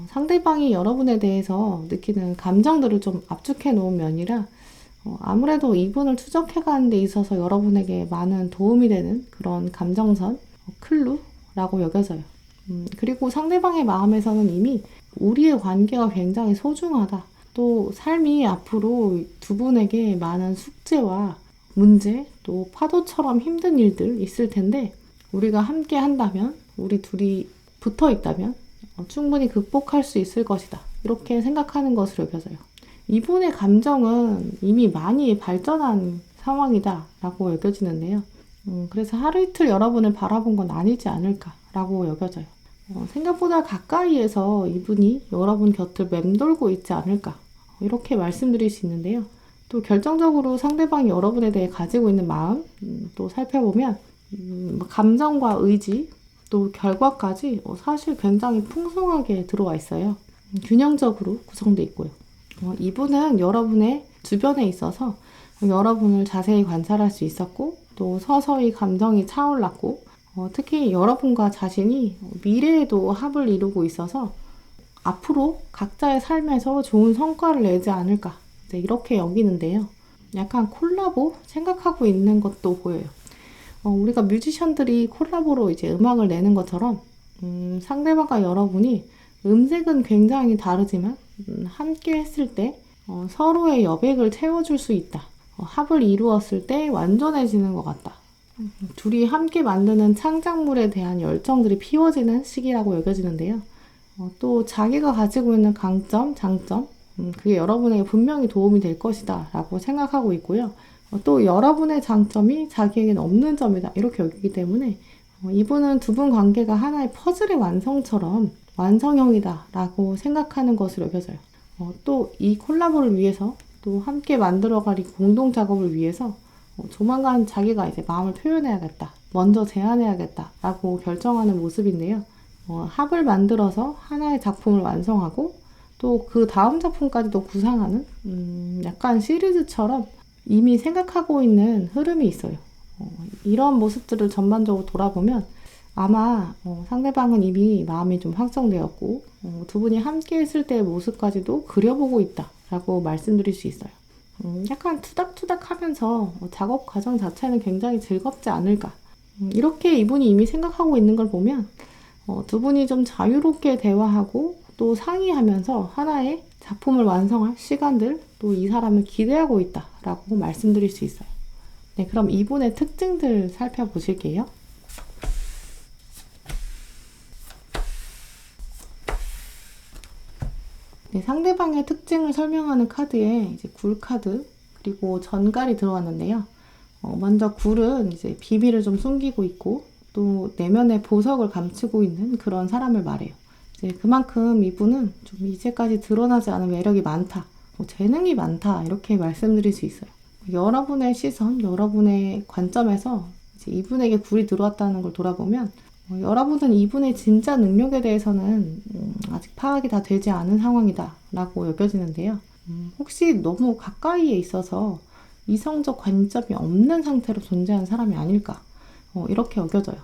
상대방이 여러분에 대해서 느끼는 감정들을 좀 압축해 놓은 면이라 아무래도 이분을 추적해 가는 데 있어서 여러분에게 많은 도움이 되는 그런 감정선, 클루라고 여겨져요. 그리고 상대방의 마음에서는 이미 우리의 관계가 굉장히 소중하다. 또 삶이 앞으로 두 분에게 많은 숙제와 문제, 또 파도처럼 힘든 일들 있을 텐데 우리가 함께 한다면, 우리 둘이 붙어 있다면 충분히 극복할 수 있을 것이다. 이렇게 생각하는 것으로 여겨져요. 이분의 감정은 이미 많이 발전한 상황이다 라고 여겨지는데요. 그래서 하루 이틀 여러분을 바라본 건 아니지 않을까 라고 여겨져요. 생각보다 가까이에서 이분이 여러분 곁을 맴돌고 있지 않을까 이렇게 말씀드릴 수 있는데요. 또 결정적으로 상대방이 여러분에 대해 가지고 있는 마음 또 살펴보면 감정과 의지 또 결과까지 사실 굉장히 풍성하게 들어와 있어요. 균형적으로 구성되어 있고요. 이분은 여러분의 주변에 있어서 여러분을 자세히 관찰할 수 있었고 또 서서히 감정이 차올랐고 특히 여러분과 자신이 미래에도 합을 이루고 있어서 앞으로 각자의 삶에서 좋은 성과를 내지 않을까 이렇게 여기는데요. 약간 콜라보 생각하고 있는 것도 보여요. 우리가 뮤지션들이 콜라보로 이제 음악을 내는 것처럼 상대방과 여러분이 음색은 굉장히 다르지만 함께 했을 때 서로의 여백을 채워줄 수 있다. 합을 이루었을 때 완전해지는 것 같다. 둘이 함께 만드는 창작물에 대한 열정들이 피워지는 시기라고 여겨지는데요. 또 자기가 가지고 있는 강점, 장점, 그게 여러분에게 분명히 도움이 될 것이다 라고 생각하고 있고요. 또 여러분의 장점이 자기에게는 없는 점이다 이렇게 여기기 때문에 이분은 두 분 관계가 하나의 퍼즐의 완성처럼 완성형이다 라고 생각하는 것으로 여겨져요. 또 이 콜라보를 위해서 또 함께 만들어갈 이 공동 작업을 위해서 조만간 자기가 이제 마음을 표현해야겠다, 먼저 제안해야겠다 라고 결정하는 모습인데요. 합을 만들어서 하나의 작품을 완성하고 또 그 다음 작품까지도 구상하는 약간 시리즈처럼 이미 생각하고 있는 흐름이 있어요. 이런 모습들을 전반적으로 돌아보면 아마 상대방은 이미 마음이 좀 확정되었고 두 분이 함께 했을 때의 모습까지도 그려보고 있다 라고 말씀드릴 수 있어요. 약간 투닥투닥 하면서 작업 과정 자체는 굉장히 즐겁지 않을까. 이렇게 이분이 이미 생각하고 있는 걸 보면 두 분이 좀 자유롭게 대화하고 또 상의하면서 하나의 작품을 완성할 시간들, 또 이 사람을 기대하고 있다라고 말씀드릴 수 있어요. 네, 그럼 이분의 특징들 살펴보실게요. 네, 상대방의 특징을 설명하는 카드에 이제 굴 카드 그리고 전갈이 들어왔는데요. 먼저 굴은 이제 비밀을 좀 숨기고 있고 또 내면의 보석을 감추고 있는 그런 사람을 말해요. 이제 그만큼 이분은 좀 이제까지 드러나지 않은 매력이 많다, 재능이 많다 이렇게 말씀드릴 수 있어요. 여러분의 시선, 여러분의 관점에서 이제 이분에게 굴이 들어왔다는 걸 돌아보면 여러분은 이분의 진짜 능력에 대해서는 아직 파악이 다 되지 않은 상황이다 라고 여겨지는데요. 혹시 너무 가까이에 있어서 이성적 관점이 없는 상태로 존재하는 사람이 아닐까 이렇게 여겨져요.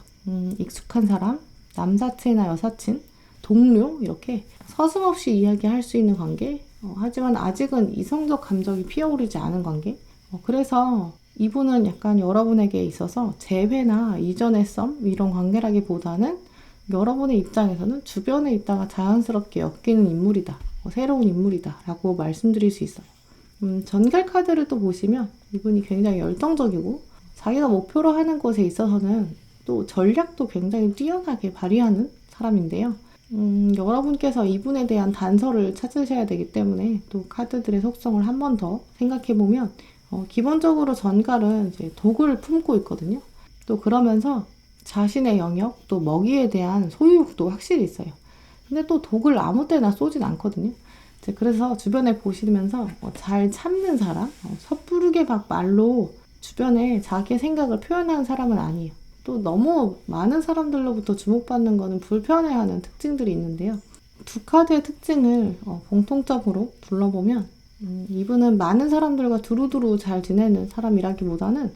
익숙한 사람, 남사친이나 여사친, 동료 이렇게 서슴없이 이야기할 수 있는 관계, 하지만 아직은 이성적 감정이 피어오르지 않은 관계. 그래서 이분은 약간 여러분에게 있어서 재회나 이전의 썸 이런 관계라기보다는 여러분의 입장에서는 주변에 있다가 자연스럽게 엮이는 인물이다, 새로운 인물이다 라고 말씀드릴 수 있어요. 전갈 카드를 또 보시면 이분이 굉장히 열정적이고 자기가 목표로 하는 것에 있어서는 또 전략도 굉장히 뛰어나게 발휘하는 사람인데요. 여러분께서 이분에 대한 단서를 찾으셔야 되기 때문에 또 카드들의 속성을 한 번 더 생각해보면 기본적으로 전갈은 이제 독을 품고 있거든요. 또 그러면서 자신의 영역, 또 먹이에 대한 소유욕도 확실히 있어요. 근데 또 독을 아무 때나 쏘진 않거든요. 이제 그래서 주변에 보시면서 잘 참는 사람, 섣부르게 막 말로 주변에 자기의 생각을 표현하는 사람은 아니에요. 또 너무 많은 사람들로부터 주목받는 거는 불편해하는 특징들이 있는데요. 두 카드의 특징을 공통점으로 둘러보면 이분은 많은 사람들과 두루두루 잘 지내는 사람이라기보다는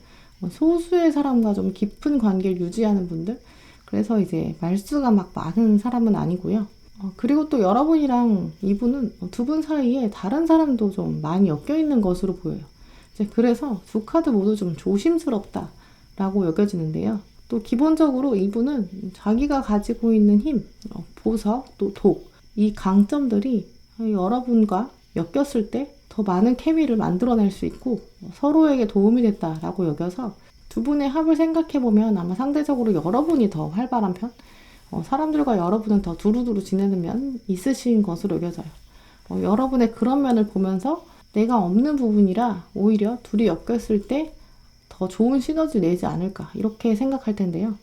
소수의 사람과 좀 깊은 관계를 유지하는 분들, 그래서 이제 말수가 막 많은 사람은 아니고요. 그리고 또 여러분이랑 이분은 두 분 사이에 다른 사람도 좀 많이 엮여 있는 것으로 보여요. 이제 그래서 두 카드 모두 좀 조심스럽다라고 여겨지는데요. 또 기본적으로 이분은 자기가 가지고 있는 힘, 보석, 또 독, 이 강점들이 여러분과 엮였을 때 더 많은 케미를 만들어낼 수 있고 서로에게 도움이 됐다라고 여겨서 두 분의 합을 생각해보면 아마 상대적으로 여러분이 더 활발한 편, 사람들과 여러분은 더 두루두루 지내는 면 있으신 것으로 여겨져요. 여러분의 그런 면을 보면서 내가 없는 부분이라 오히려 둘이 엮였을 때 더 좋은 시너지를 내지 않을까 이렇게 생각할 텐데요.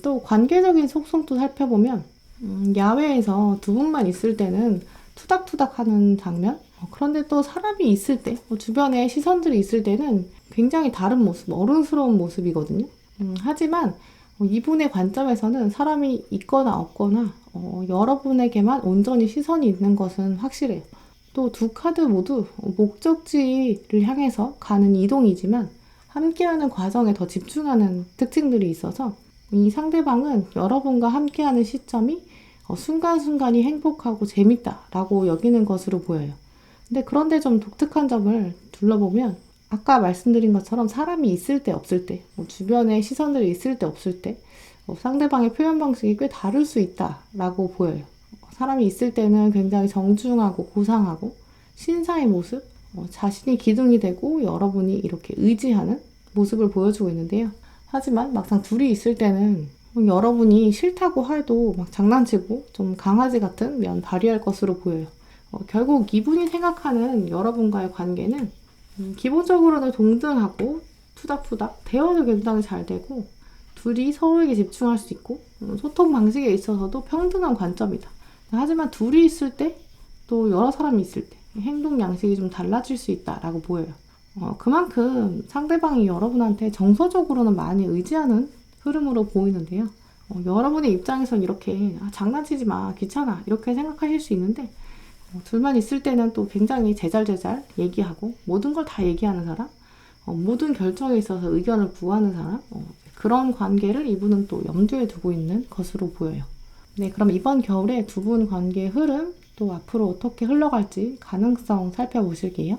또 관계적인 속성도 살펴보면 야외에서 두 분만 있을 때는 투닥투닥 하는 장면, 그런데 또 사람이 있을 때, 주변에 시선들이 있을 때는 굉장히 다른 모습, 어른스러운 모습이거든요. 하지만 이분의 관점에서는 사람이 있거나 없거나 여러분에게만 온전히 시선이 있는 것은 확실해요. 또 두 카드 모두 목적지를 향해서 가는 이동이지만 함께하는 과정에 더 집중하는 특징들이 있어서 이 상대방은 여러분과 함께하는 시점이 순간순간이 행복하고 재밌다라고 여기는 것으로 보여요. 근데 그런데 좀 독특한 점을 둘러보면 아까 말씀드린 것처럼 사람이 있을 때 없을 때, 주변에 시선들이 있을 때 없을 때 상대방의 표현 방식이 꽤 다를 수 있다라고 보여요. 사람이 있을 때는 굉장히 정중하고 고상하고 신사의 모습, 자신이 기둥이 되고 여러분이 이렇게 의지하는 모습을 보여주고 있는데요. 하지만 막상 둘이 있을 때는 여러분이 싫다고 해도 막 장난치고 좀 강아지 같은 면 발휘할 것으로 보여요. 결국 이분이 생각하는 여러분과의 관계는 기본적으로는 동등하고 투닥투닥 대화도 굉장히 잘 되고 둘이 서로에게 집중할 수 있고 소통 방식에 있어서도 평등한 관점이다. 하지만 둘이 있을 때 또 여러 사람이 있을 때 행동 양식이 좀 달라질 수 있다라고 보여요. 그만큼 상대방이 여러분한테 정서적으로는 많이 의지하는 흐름으로 보이는데요. 여러분의 입장에선 이렇게 장난치지 마, 귀찮아 이렇게 생각하실 수 있는데 둘만 있을 때는 또 굉장히 제잘제잘 얘기하고 모든 걸 다 얘기하는 사람, 모든 결정에 있어서 의견을 구하는 사람, 그런 관계를 이분은 또 염두에 두고 있는 것으로 보여요. 네, 그럼 이번 겨울에 두 분 관계의 흐름, 또 앞으로 어떻게 흘러갈지 가능성 살펴보실게요.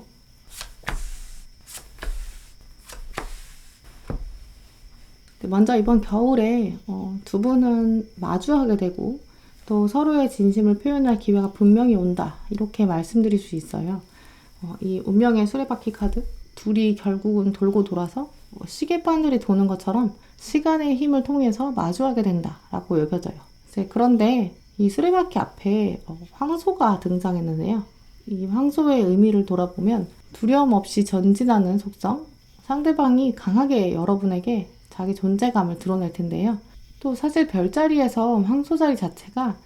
네, 먼저 이번 겨울에 두 분은 마주하게 되고 또 서로의 진심을 표현할 기회가 분명히 온다. 이렇게 말씀드릴 수 있어요. 이 운명의 수레바퀴 카드, 둘이 결국은 돌고 돌아서 시계바늘이 도는 것처럼 시간의 힘을 통해서 마주하게 된다라고 여겨져요. 그런데 이 수레바퀴 앞에 황소가 등장했는데요. 이 황소의 의미를 돌아보면 두려움 없이 전진하는 속성, 상대방이 강하게 여러분에게 자기 존재감을 드러낼 텐데요. 또 사실 별자리에서 황소 자리 자체가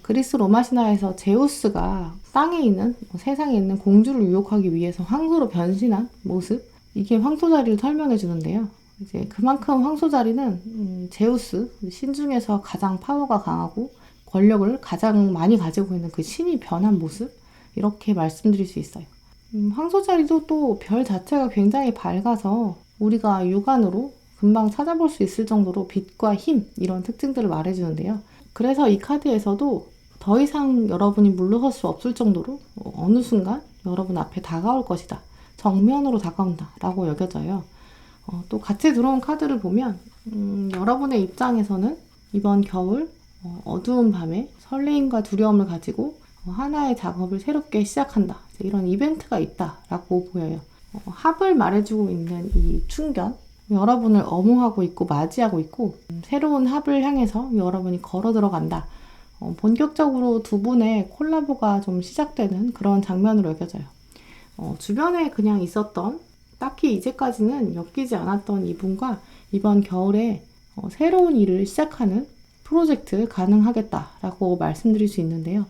그리스 로마 신화에서 제우스가 땅에 있는 세상에 있는 공주를 유혹하기 위해서 황소로 변신한 모습, 이게 황소 자리를 설명해 주는데요. 이제 그만큼 황소 자리는 제우스 신 중에서 가장 파워가 강하고 권력을 가장 많이 가지고 있는 그 신이 변한 모습, 이렇게 말씀드릴 수 있어요. 황소 자리도 또 별 자체가 굉장히 밝아서 우리가 육안으로 금방 찾아볼 수 있을 정도로 빛과 힘, 이런 특징들을 말해주는데요. 그래서 이 카드에서도 더 이상 여러분이 물러설 수 없을 정도로 어느 순간 여러분 앞에 다가올 것이다. 정면으로 다가온다 라고 여겨져요. 또 같이 들어온 카드를 보면 여러분의 입장에서는 이번 겨울 어두운 밤에 설레임과 두려움을 가지고 하나의 작업을 새롭게 시작한다. 이런 이벤트가 있다라고 보여요. 합을 말해주고 있는 이 충견, 여러분을 엄호하고 있고 맞이하고 있고 새로운 합을 향해서 여러분이 걸어 들어간다. 본격적으로 두 분의 콜라보가 좀 시작되는 그런 장면으로 여겨져요. 주변에 그냥 있었던 딱히 이제까지는 엮이지 않았던 이분과 이번 겨울에 새로운 일을 시작하는 프로젝트 가능하겠다라고 말씀드릴 수 있는데요.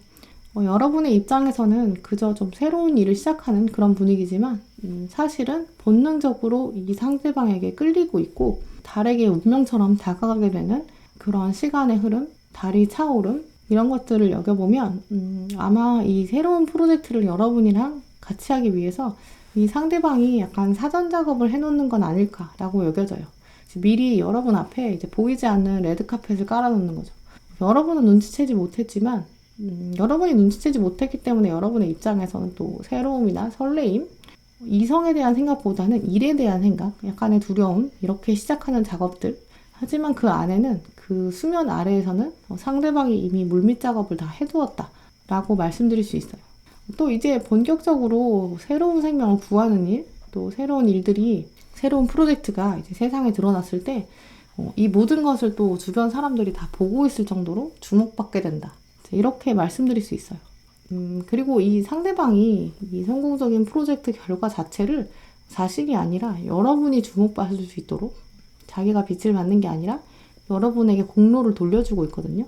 여러분의 입장에서는 그저 좀 새로운 일을 시작하는 그런 분위기지만 사실은 본능적으로 이 상대방에게 끌리고 있고 달에게 운명처럼 다가가게 되는 그런 시간의 흐름, 달이 차오름 이런 것들을 여겨보면 아마 이 새로운 프로젝트를 여러분이랑 같이 하기 위해서 이 상대방이 약간 사전 작업을 해놓는 건 아닐까라고 여겨져요. 미리 여러분 앞에 이제 보이지 않는 레드카펫을 깔아놓는 거죠. 여러분은 눈치채지 못했지만 여러분이 눈치채지 못했기 때문에 여러분의 입장에서는 또 새로움이나 설레임, 이성에 대한 생각보다는 일에 대한 생각, 약간의 두려움 이렇게 시작하는 작업들. 하지만 그 안에는 그 수면 아래에서는 상대방이 이미 물밑 작업을 다 해두었다 라고 말씀드릴 수 있어요. 또 이제 본격적으로 새로운 생명을 구하는 일, 또 새로운 일들이, 새로운 프로젝트가 이제 세상에 드러났을 때 이 모든 것을 또 주변 사람들이 다 보고 있을 정도로 주목받게 된다. 이렇게 말씀드릴 수 있어요. 그리고 이 상대방이 이 성공적인 프로젝트 결과 자체를 자식이 아니라 여러분이 주목받을 수 있도록 자기가 빛을 받는 게 아니라 여러분에게 공로를 돌려주고 있거든요.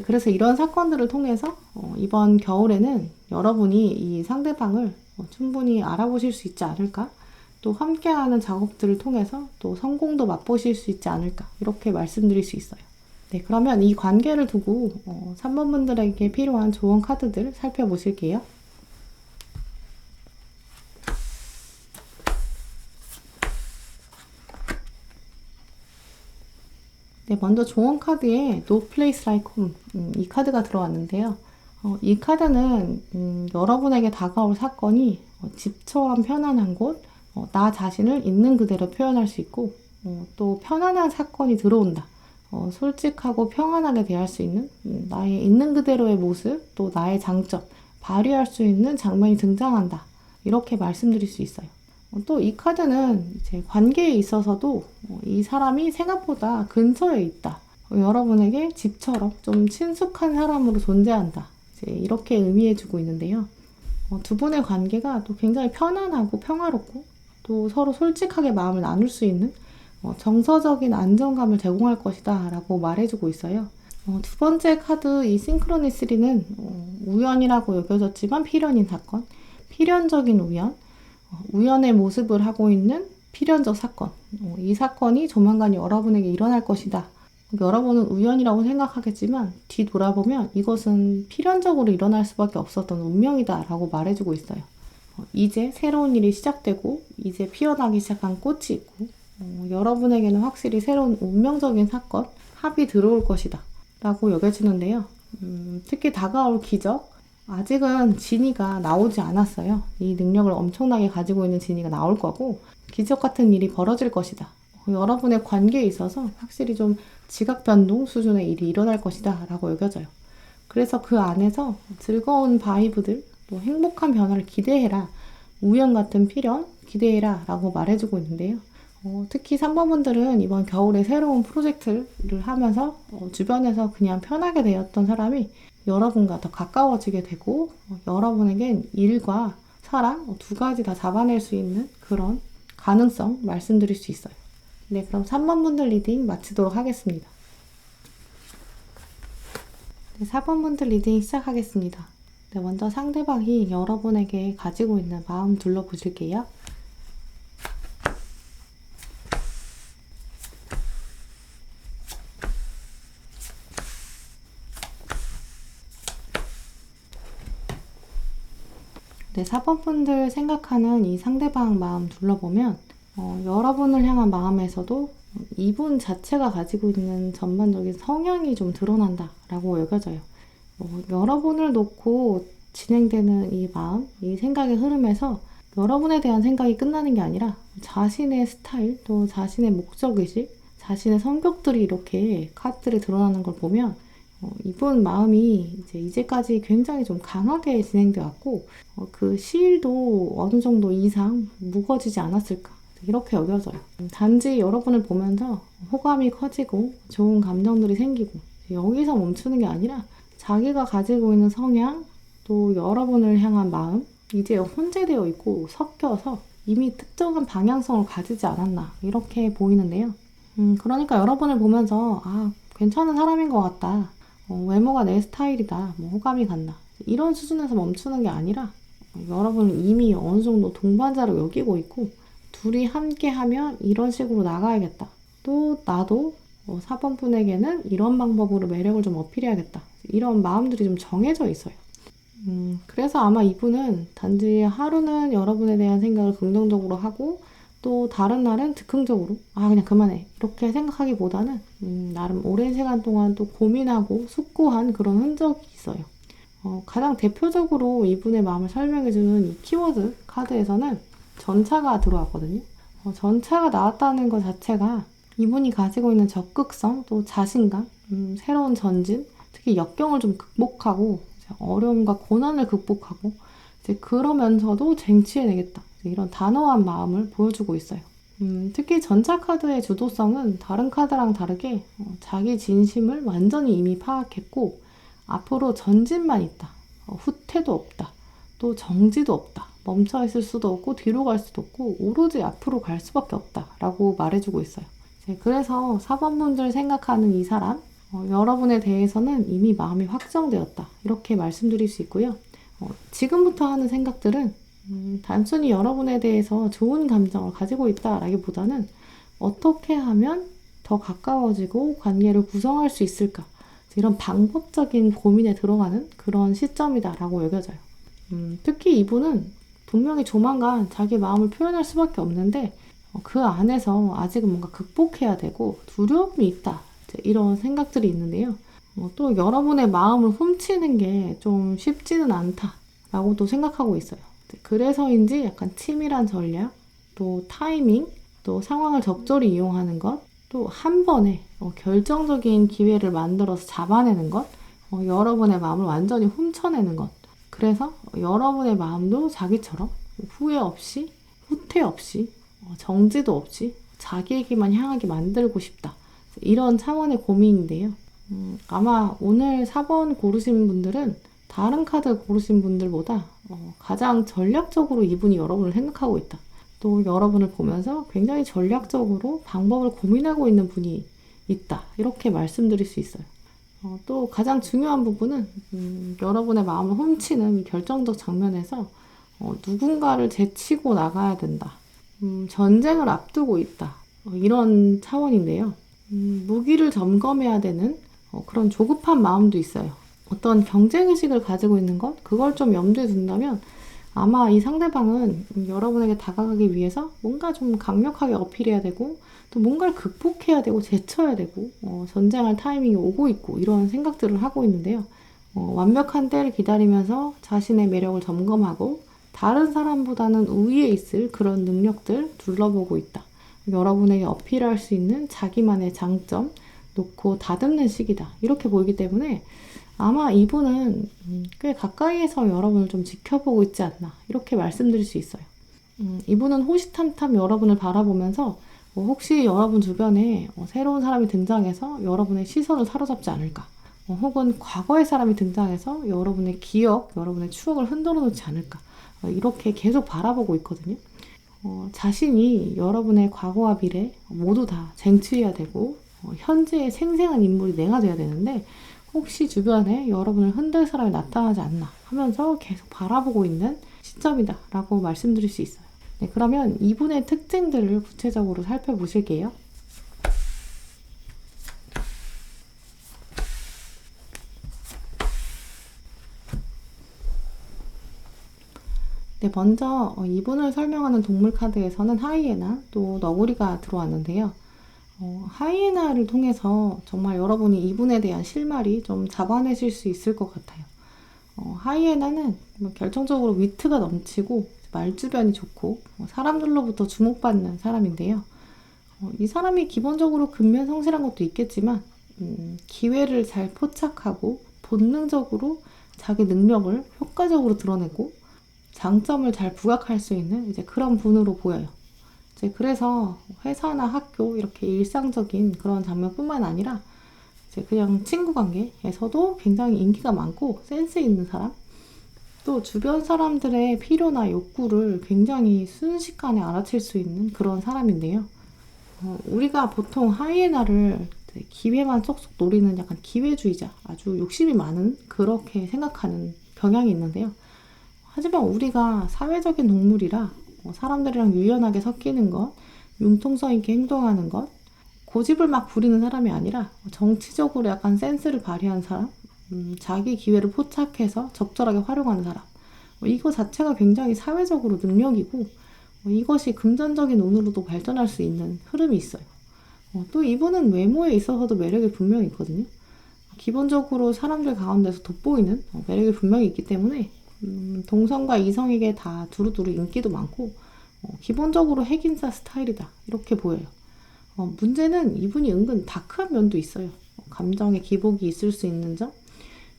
그래서 이런 사건들을 통해서 이번 겨울에는 여러분이 이 상대방을 충분히 알아보실 수 있지 않을까? 또 함께하는 작업들을 통해서 또 성공도 맛보실 수 있지 않을까? 이렇게 말씀드릴 수 있어요. 네, 그러면 이 관계를 두고 3번 분들에게 필요한 조언 카드들 살펴보실게요. 네, 먼저 조언 카드에 No Place Like Home 이 카드가 들어왔는데요. 이 카드는 여러분에게 다가올 사건이 집처럼 편안한 곳, 나 자신을 있는 그대로 표현할 수 있고 또 편안한 사건이 들어온다. 솔직하고 평안하게 대할 수 있는 나의 있는 그대로의 모습, 또 나의 장점, 발휘할 수 있는 장면이 등장한다. 이렇게 말씀드릴 수 있어요. 또 이 카드는 이제 관계에 있어서도 이 사람이 생각보다 근처에 있다. 여러분에게 집처럼 좀 친숙한 사람으로 존재한다. 이제 이렇게 의미해주고 있는데요. 두 분의 관계가 또 굉장히 편안하고 평화롭고 또 서로 솔직하게 마음을 나눌 수 있는 정서적인 안정감을 제공할 것이다 라고 말해주고 있어요. 두 번째 카드 이 싱크로니시리는 우연이라고 여겨졌지만 필연인 사건, 필연적인 우연, 우연의 모습을 하고 있는 필연적 사건. 이 사건이 조만간 여러분에게 일어날 것이다. 여러분은 우연이라고 생각하겠지만 뒤돌아보면 이것은 필연적으로 일어날 수밖에 없었던 운명이다 라고 말해주고 있어요. 이제 새로운 일이 시작되고 이제 피어나기 시작한 꽃이 있고 여러분에게는 확실히 새로운 운명적인 사건, 합이 들어올 것이다 라고 여겨지는데요. 특히 다가올 기적, 아직은 지니가 나오지 않았어요. 이 능력을 엄청나게 가지고 있는 지니가 나올 거고 기적 같은 일이 벌어질 것이다. 여러분의 관계에 있어서 확실히 좀 지각 변동 수준의 일이 일어날 것이다 라고 여겨져요. 그래서 그 안에서 즐거운 바이브들, 또 행복한 변화를 기대해라. 우연 같은 필연 기대해라 라고 말해주고 있는데요. 특히 3번 분들은 이번 겨울에 새로운 프로젝트를 하면서 주변에서 그냥 편하게 되었던 사람이 여러분과 더 가까워지게 되고 여러분에겐 일과 사랑 두 가지 다 잡아낼 수 있는 그런 가능성 말씀드릴 수 있어요. 네, 그럼 3번 분들 리딩 마치도록 하겠습니다. 네, 4번 분들 리딩 시작하겠습니다. 네, 먼저 상대방이 여러분에게 가지고 있는 마음 둘러보실게요. 네, 4번 분들 생각하는 이 상대방 마음 둘러보면 여러분을 향한 마음에서도 이분 자체가 가지고 있는 전반적인 성향이 좀 드러난다 라고 여겨져요. 여러분을 놓고 진행되는 이 마음, 이 생각의 흐름에서 여러분에 대한 생각이 끝나는 게 아니라 자신의 스타일, 또 자신의 목적의식, 자신의 성격들이 이렇게 카드들이 드러나는 걸 보면 이분 마음이 이제까지 굉장히 좀 강하게 진행돼 왔고 그 시일도 어느 정도 이상 무거워지지 않았을까 이렇게 여겨져요. 단지 여러분을 보면서 호감이 커지고 좋은 감정들이 생기고 여기서 멈추는 게 아니라 자기가 가지고 있는 성향 또 여러분을 향한 마음 이제 혼재되어 있고 섞여서 이미 특정한 방향성을 가지지 않았나 이렇게 보이는데요. 그러니까 여러분을 보면서 괜찮은 사람인 것 같다. 외모가 내 스타일이다. 호감이 간다. 이런 수준에서 멈추는 게 아니라 여러분을 이미 어느 정도 동반자로 여기고 있고 둘이 함께 하면 이런 식으로 나가야겠다. 또 나도 4번 분에게는 이런 방법으로 매력을 좀 어필해야겠다. 이런 마음들이 좀 정해져 있어요. 그래서 아마 이분은 단지 하루는 여러분에 대한 생각을 긍정적으로 하고 또 다른 날은 즉흥적으로 그냥 그만해 이렇게 생각하기보다는 나름 오랜 시간 동안 또 고민하고 숙고한 그런 흔적이 있어요. 가장 대표적으로 이분의 마음을 설명해주는 이 키워드 카드에서는 전차가 들어왔거든요. 전차가 나왔다는 것 자체가 이분이 가지고 있는 적극성 또 자신감, 새로운 전진, 특히 역경을 좀 극복하고 어려움과 고난을 극복하고 그러면서도 쟁취해내겠다. 이런 단호한 마음을 보여주고 있어요. 특히 전차 카드의 주도성은 다른 카드랑 다르게 자기 진심을 완전히 이미 파악했고 앞으로 전진만 있다. 후퇴도 없다. 또 정지도 없다. 멈춰있을 수도 없고 뒤로 갈 수도 없고 오로지 앞으로 갈 수밖에 없다 라고 말해주고 있어요. 그래서 4번 분들 생각하는 이 사람 여러분에 대해서는 이미 마음이 확정되었다 이렇게 말씀드릴 수 있고요. 지금부터 하는 생각들은 단순히 여러분에 대해서 좋은 감정을 가지고 있다라기보다는 어떻게 하면 더 가까워지고 관계를 구성할 수 있을까 이런 방법적인 고민에 들어가는 그런 시점이다라고 여겨져요. 특히 이분은 분명히 조만간 자기 마음을 표현할 수밖에 없는데 그 안에서 아직은 뭔가 극복해야 되고 두려움이 있다. 이런 생각들이 있는데요. 또 여러분의 마음을 훔치는 게 좀 쉽지는 않다라고도 생각하고 있어요. 그래서인지 약간 치밀한 전략, 또 타이밍, 또 상황을 적절히 이용하는 것, 또 한 번에 결정적인 기회를 만들어서 잡아내는 것, 여러분의 마음을 완전히 훔쳐내는 것. 그래서 여러분의 마음도 자기처럼 후회 없이, 후퇴 없이, 정지도 없이 자기에게만 향하게 만들고 싶다. 이런 차원의 고민인데요. 아마 오늘 4번 고르신 분들은 다른 카드 고르신 분들보다 가장 전략적으로 이분이 여러분을 생각하고 있다. 또 여러분을 보면서 굉장히 전략적으로 방법을 고민하고 있는 분이 있다. 이렇게 말씀드릴 수 있어요. 또 가장 중요한 부분은 여러분의 마음을 훔치는 결정적 장면에서 누군가를 제치고 나가야 된다. 전쟁을 앞두고 있다. 이런 차원인데요. 무기를 점검해야 되는 그런 조급한 마음도 있어요. 어떤 경쟁의식을 가지고 있는 것, 그걸 좀 염두에 둔다면 아마 이 상대방은 여러분에게 다가가기 위해서 뭔가 좀 강력하게 어필해야 되고 또 뭔가를 극복해야 되고 제쳐야 되고 전쟁할 타이밍이 오고 있고 이런 생각들을 하고 있는데요. 완벽한 때를 기다리면서 자신의 매력을 점검하고 다른 사람보다는 우위에 있을 그런 능력들 둘러보고 있다. 여러분에게 어필할 수 있는 자기만의 장점 놓고 다듬는 시기다. 이렇게 보이기 때문에 아마 이분은 꽤 가까이에서 여러분을 좀 지켜보고 있지 않나 이렇게 말씀드릴 수 있어요. 이분은 호시탐탐 여러분을 바라보면서 혹시 여러분 주변에 새로운 사람이 등장해서 여러분의 시선을 사로잡지 않을까, 혹은 과거의 사람이 등장해서 여러분의 기억, 여러분의 추억을 흔들어 놓지 않을까, 이렇게 계속 바라보고 있거든요. 자신이 여러분의 과거와 미래 모두 다 쟁취해야 되고 현재의 생생한 인물이 내가 돼야 되는데 혹시 주변에 여러분을 흔들 사람이 나타나지 않나 하면서 계속 바라보고 있는 시점이다 라고 말씀드릴 수 있어요. 네, 그러면 이분의 특징들을 구체적으로 살펴보실게요. 네, 먼저 이분을 설명하는 동물 카드에서는 하이에나 또 너구리가 들어왔는데요. 하이에나를 통해서 정말 여러분이 이분에 대한 실마리 좀 잡아내실 수 있을 것 같아요. 하이에나는 결정적으로 위트가 넘치고 말주변이 좋고 사람들로부터 주목받는 사람인데요. 이 사람이 기본적으로 근면성실한 것도 있겠지만 기회를 잘 포착하고 본능적으로 자기 능력을 효과적으로 드러내고 장점을 잘 부각할 수 있는 이제 그런 분으로 보여요. 이제 그래서 회사나 학교 이렇게 일상적인 그런 장면뿐만 아니라 이제 그냥 친구 관계에서도 굉장히 인기가 많고 센스 있는 사람, 또 주변 사람들의 필요나 욕구를 굉장히 순식간에 알아챌 수 있는 그런 사람인데요. 우리가 보통 하이에나를 기회만 쏙쏙 노리는 약간 기회주의자, 아주 욕심이 많은 그렇게 생각하는 경향이 있는데요. 하지만 우리가 사회적인 동물이라 사람들이랑 유연하게 섞이는 것, 융통성 있게 행동하는 것, 고집을 막 부리는 사람이 아니라 정치적으로 약간 센스를 발휘한 사람, 자기 기회를 포착해서 적절하게 활용하는 사람, 이거 자체가 굉장히 사회적으로 능력이고 이것이 금전적인 운으로도 발전할 수 있는 흐름이 있어요. 또 이분은 외모에 있어서도 매력이 분명히 있거든요. 기본적으로 사람들 가운데서 돋보이는 매력이 분명히 있기 때문에 동성과 이성에게 다 두루두루 인기도 많고 기본적으로 핵인싸 스타일이다 이렇게 보여요. 문제는 이분이 은근 다크한 면도 있어요. 감정의 기복이 있을 수 있는 점,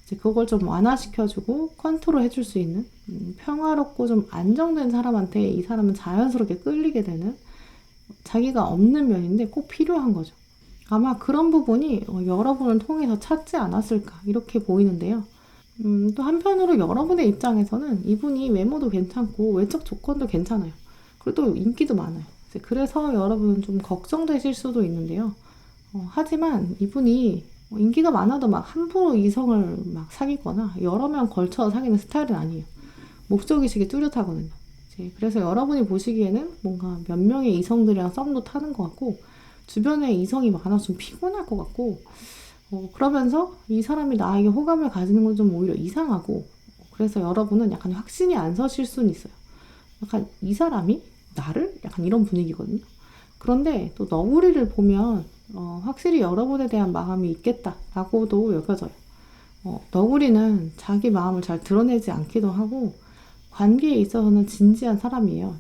이제 그걸 좀 완화시켜주고 컨트롤 해줄 수 있는 평화롭고 좀 안정된 사람한테 이 사람은 자연스럽게 끌리게 되는 자기가 없는 면인데 꼭 필요한 거죠. 아마 그런 부분이 여러분을 통해서 찾지 않았을까 이렇게 보이는데요. 또 한편으로 여러분의 입장에서는 이분이 외모도 괜찮고 외적 조건도 괜찮아요. 그리고 또 인기도 많아요. 그래서 여러분은 좀 걱정되실 수도 있는데요. 하지만 이분이 인기가 많아도 막 함부로 이성을 막 사귀거나 여러 명 걸쳐 사귀는 스타일은 아니에요. 목적의식이 뚜렷하거든요. 그래서 여러분이 보시기에는 뭔가 몇 명의 이성들이랑 썸도 타는 것 같고 주변에 이성이 많아서 좀 피곤할 것 같고 그러면서 이 사람이 나에게 호감을 가지는 건 좀 오히려 이상하고 그래서 여러분은 약간 확신이 안 서실 수는 있어요. 약간 이 사람이 나를? 약간 이런 분위기거든요. 그런데 또 너구리를 보면 확실히 여러분에 대한 마음이 있겠다라고도 여겨져요. 너구리는 자기 마음을 잘 드러내지 않기도 하고 관계에 있어서는 진지한 사람이에요.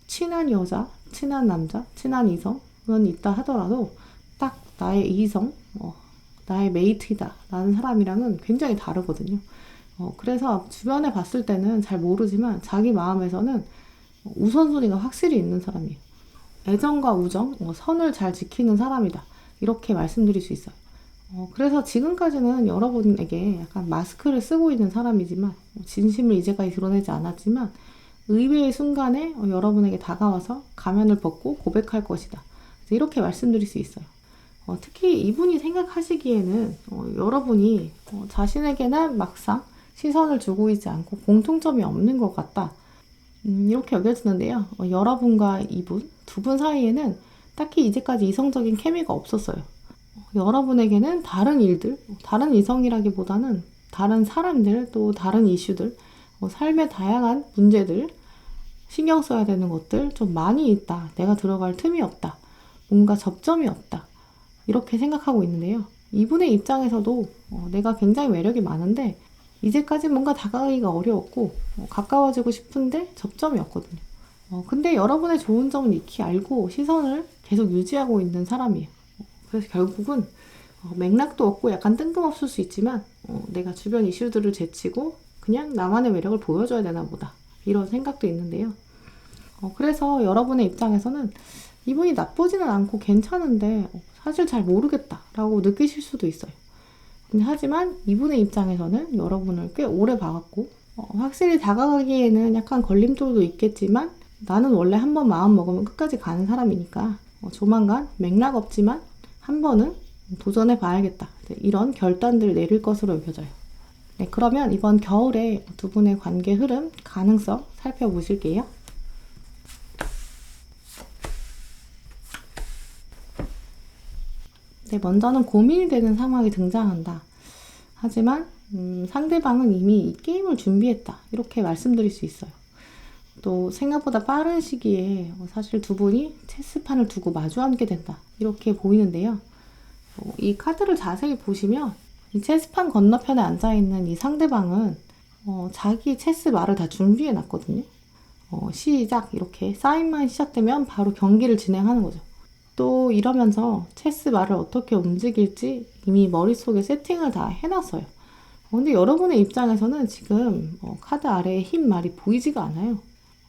친한 여자, 친한 남자, 친한 이성은 있다 하더라도 딱 나의 이성, 나의 메이트이다 라는 사람이랑은 굉장히 다르거든요. 그래서 주변에 봤을 때는 잘 모르지만 자기 마음에서는 우선순위가 확실히 있는 사람이에요. 애정과 우정, 선을 잘 지키는 사람이다. 이렇게 말씀드릴 수 있어요. 그래서 지금까지는 여러분에게 약간 마스크를 쓰고 있는 사람이지만, 진심을 이제까지 드러내지 않았지만, 의외의 순간에 여러분에게 다가와서 가면을 벗고 고백할 것이다. 이렇게 말씀드릴 수 있어요. 특히 이분이 생각하시기에는 여러분이 자신에게는 막상 시선을 주고 있지 않고 공통점이 없는 것 같다. 이렇게 여겨지는데요. 여러분과 이분, 두 분 사이에는 딱히 이제까지 이성적인 케미가 없었어요. 여러분에게는 다른 일들, 다른 이성이라기보다는 다른 사람들, 또 다른 이슈들, 삶의 다양한 문제들, 신경 써야 되는 것들 좀 많이 있다. 내가 들어갈 틈이 없다. 뭔가 접점이 없다. 이렇게 생각하고 있는데요. 이분의 입장에서도 내가 굉장히 매력이 많은데 이제까지 뭔가 다가가기가 어려웠고 가까워지고 싶은데 접점이 없거든요. 근데 여러분의 좋은 점은 익히 알고 시선을 계속 유지하고 있는 사람이에요. 그래서 결국은 맥락도 없고 약간 뜬금없을 수 있지만 내가 주변 이슈들을 제치고 그냥 나만의 매력을 보여줘야 되나 보다. 이런 생각도 있는데요. 그래서 여러분의 입장에서는 이분이 나쁘지는 않고 괜찮은데 사실 잘 모르겠다라고 느끼실 수도 있어요. 근데 하지만 이분의 입장에서는 여러분을 꽤 오래 봐왔고 확실히 다가가기에는 약간 걸림돌도 있겠지만 나는 원래 한번 마음 먹으면 끝까지 가는 사람이니까 조만간 맥락 없지만 한 번은 도전해 봐야겠다. 이런 결단들을 내릴 것으로 여겨져요. 네, 그러면 이번 겨울에 두 분의 관계 흐름, 가능성 살펴보실게요. 네, 먼저는 고민이 되는 상황이 등장한다. 하지만 상대방은 이미 이 게임을 준비했다. 이렇게 말씀드릴 수 있어요. 또 생각보다 빠른 시기에 사실 두 분이 체스판을 두고 마주 앉게 된다. 이렇게 보이는데요. 이 카드를 자세히 보시면 이 체스판 건너편에 앉아있는 이 상대방은 자기 체스 말을 다 준비해 놨거든요. 시작 이렇게 사인만 시작되면 바로 경기를 진행하는 거죠. 또 이러면서 체스 말을 어떻게 움직일지 이미 머릿속에 세팅을 다 해놨어요. 근데 여러분의 입장에서는 지금 카드 아래에 흰 말이 보이지가 않아요.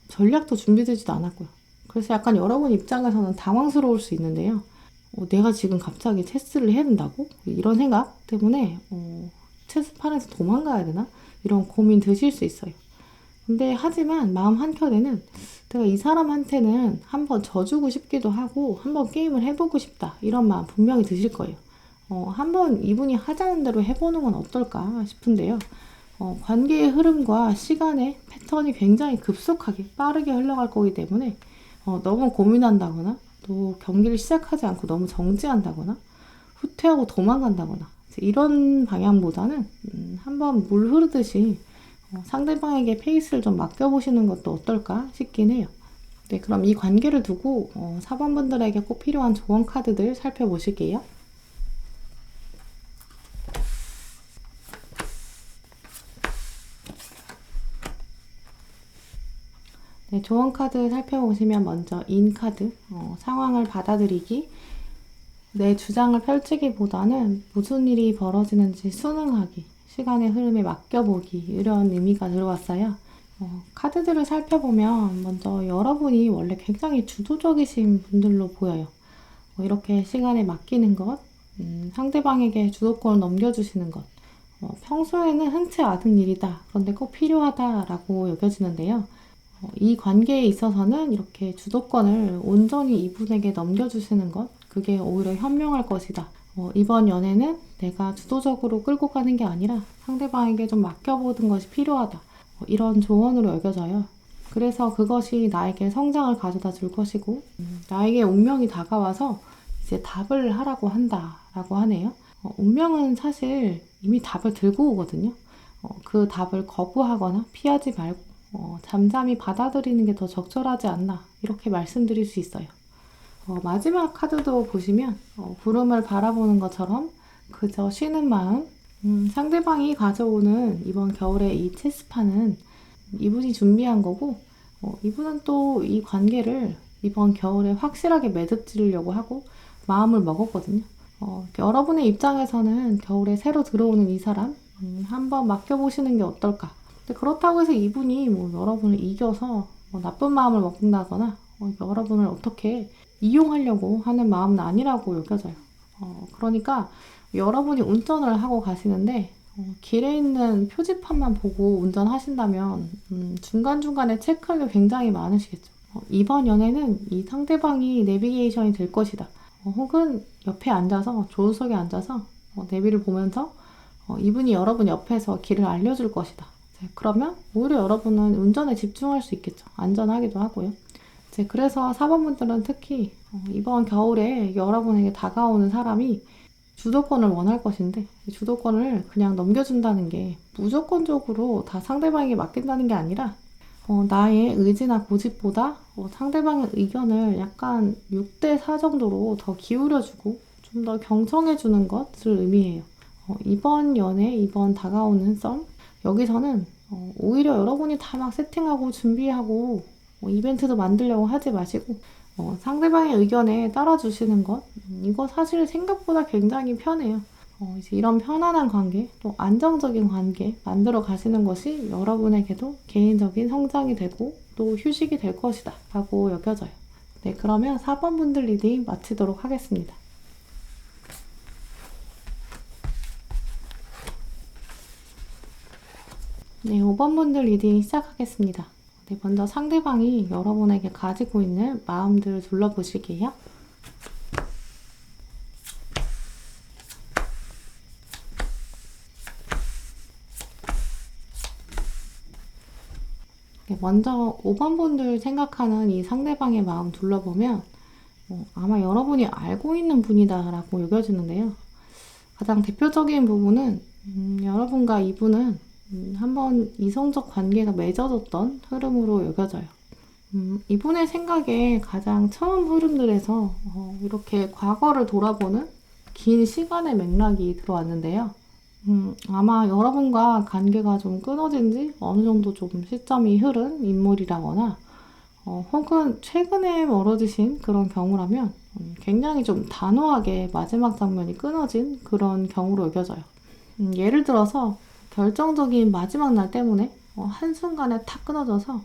전략도 준비되지도 않았고요. 그래서 약간 여러분 입장에서는 당황스러울 수 있는데요. 내가 지금 갑자기 체스를 해야 된다고? 이런 생각 때문에 체스판에서 도망가야 되나? 이런 고민 드실 수 있어요. 근데 하지만 마음 한켠에는 내가 이 사람한테는 한번 져주고 싶기도 하고 한번 게임을 해보고 싶다. 이런 마음 분명히 드실 거예요. 한번 이분이 하자는 대로 해보는 건 어떨까 싶은데요. 관계의 흐름과 시간의 패턴이 굉장히 급속하게 빠르게 흘러갈 거기 때문에 너무 고민한다거나 또 경기를 시작하지 않고 너무 정지한다거나 후퇴하고 도망간다거나 이런 방향보다는 한번 물 흐르듯이 상대방에게 페이스를 좀 맡겨보시는 것도 어떨까 싶긴 해요. 네, 그럼 이 관계를 두고 4번 분들에게 꼭 필요한 조언 카드들 살펴보실게요. 네, 조언 카드 살펴보시면 먼저 인 카드, 상황을 받아들이기, 내 주장을 펼치기보다는 무슨 일이 벌어지는지 순응하기, 시간의 흐름에 맡겨보기 이런 의미가 들어왔어요. 카드들을 살펴보면 먼저 여러분이 원래 굉장히 주도적이신 분들로 보여요. 이렇게 시간에 맡기는 것, 상대방에게 주도권을 넘겨주시는 것, 평소에는 흔치 않은 일이다. 그런데 꼭 필요하다라고 여겨지는데요. 이 관계에 있어서는 이렇게 주도권을 온전히 이분에게 넘겨주시는 것, 그게 오히려 현명할 것이다. 이번 연애는 내가 주도적으로 끌고 가는 게 아니라 상대방에게 좀 맡겨보는 것이 필요하다. 이런 조언으로 여겨져요. 그래서 그것이 나에게 성장을 가져다 줄 것이고 나에게 운명이 다가와서 이제 답을 하라고 한다라고 하네요. 운명은 사실 이미 답을 들고 오거든요. 그 답을 거부하거나 피하지 말고 잠잠히 받아들이는 게 더 적절하지 않나 이렇게 말씀드릴 수 있어요. 마지막 카드도 보시면 구름을 바라보는 것처럼 그저 쉬는 마음. 상대방이 가져오는 이번 겨울의 이 체스판은 이분이 준비한 거고, 이분은 또 이 관계를 이번 겨울에 확실하게 매듭지으려고 하고 마음을 먹었거든요. 여러분의 입장에서는 겨울에 새로 들어오는 이 사람 한번 맡겨보시는 게 어떨까. 근데 그렇다고 해서 이분이 뭐 여러분을 이겨서 나쁜 마음을 먹는다거나 여러분을 어떻게 이용하려고 하는 마음은 아니라고 여겨져요. 그러니까 여러분이 운전을 하고 가시는데 길에 있는 표지판만 보고 운전하신다면 중간중간에 체크할 게 굉장히 많으시겠죠. 이번 연애는 이 상대방이 내비게이션이 될 것이다. 혹은 옆에 앉아서 조수석에 앉아서 내비를 보면서 이분이 여러분 옆에서 길을 알려줄 것이다. 그러면 오히려 여러분은 운전에 집중할 수 있겠죠. 안전하기도 하고요. 그래서 4번분들은 특히 이번 겨울에 여러분에게 다가오는 사람이 주도권을 원할 것인데 주도권을 그냥 넘겨준다는 게 무조건적으로 다 상대방에게 맡긴다는 게 아니라 나의 의지나 고집보다 상대방의 의견을 약간 6대4 정도로 더 기울여주고 좀 더 경청해주는 것을 의미해요. 이번 연애, 이번 다가오는 썸, 여기서는 오히려 여러분이 다 막 세팅하고 준비하고 이벤트도 만들려고 하지 마시고 상대방의 의견에 따라주시는 것, 이거 사실 생각보다 굉장히 편해요. 이제 이런 편안한 관계, 또 안정적인 관계 만들어 가시는 것이 여러분에게도 개인적인 성장이 되고 또 휴식이 될 것이다 라고 여겨져요. 네, 그러면 4번 분들 리딩 마치도록 하겠습니다. 네, 5번 분들 리딩 시작하겠습니다. 네, 먼저 상대방이 여러분에게 가지고 있는 마음들 둘러보실게요. 네, 먼저 5번 분들 생각하는 이 상대방의 마음 둘러보면 아마 여러분이 알고 있는 분이다 라고 여겨지는데요. 가장 대표적인 부분은 여러분과 이분은 한번 이성적 관계가 맺어졌던 흐름으로 여겨져요. 이분의 생각에 가장 처음 흐름들에서 이렇게 과거를 돌아보는 긴 시간의 맥락이 들어왔는데요. 아마 여러분과 관계가 좀 끊어진 지 어느 정도 좀 시점이 흐른 인물이라거나 혹은 최근에 멀어지신 그런 경우라면 굉장히 좀 단호하게 마지막 장면이 끊어진 그런 경우로 여겨져요. 예를 들어서 결정적인 마지막 날 때문에 한순간에 탁 끊어져서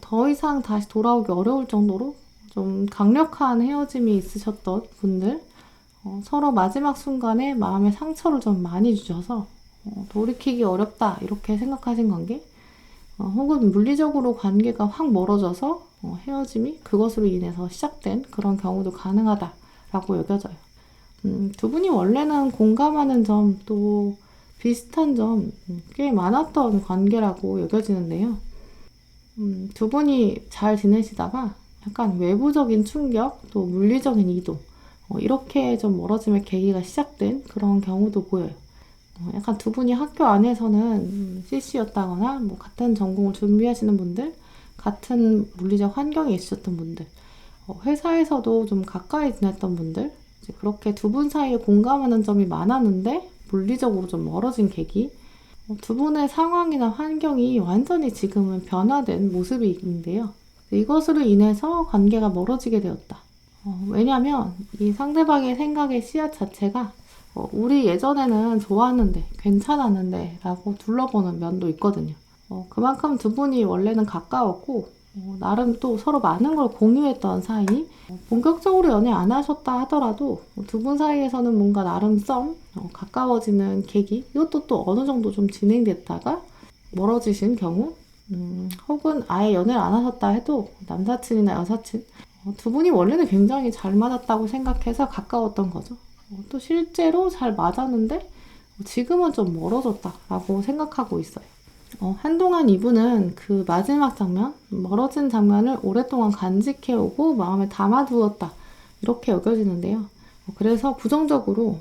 더 이상 다시 돌아오기 어려울 정도로 좀 강력한 헤어짐이 있으셨던 분들, 서로 마지막 순간에 마음의 상처를 좀 많이 주셔서 돌이키기 어렵다 이렇게 생각하신 관계, 혹은 물리적으로 관계가 확 멀어져서 헤어짐이 그것으로 인해서 시작된 그런 경우도 가능하다라고 여겨져요. 두 분이 원래는 공감하는 점, 또 비슷한 점 꽤 많았던 관계라고 여겨지는데요. 두 분이 잘 지내시다가 약간 외부적인 충격, 또 물리적인 이동, 이렇게 좀 멀어짐의 계기가 시작된 그런 경우도 보여요. 약간 두 분이 학교 안에서는 CC였다거나 뭐 같은 전공을 준비하시는 분들, 같은 물리적 환경에 있으셨던 분들, 회사에서도 좀 가까이 지냈던 분들, 이제 그렇게 두 분 사이에 공감하는 점이 많았는데 물리적으로 좀 멀어진 계기, 두 분의 상황이나 환경이 완전히 지금은 변화된 모습인데요. 이것으로 인해서 관계가 멀어지게 되었다. 왜냐면 이 상대방의 생각의 씨앗 자체가 우리 예전에는 좋았는데 괜찮았는데 라고 둘러보는 면도 있거든요. 그만큼 두 분이 원래는 가까웠고 나름 또 서로 많은 걸 공유했던 사이, 본격적으로 연애 안 하셨다 하더라도 두 분 사이에서는 뭔가 나름 가까워지는 계기, 이것도 또 어느 정도 좀 진행됐다가 멀어지신 경우, 혹은 아예 연애를 안 하셨다 해도 남사친이나 여사친, 두 분이 원래는 굉장히 잘 맞았다고 생각해서 가까웠던 거죠. 또 실제로 잘 맞았는데 지금은 좀 멀어졌다라고 생각하고 있어요. 한동안 이분은 그 마지막 장면, 멀어진 장면을 오랫동안 간직해오고 마음에 담아두었다 이렇게 여겨지는데요. 그래서 부정적으로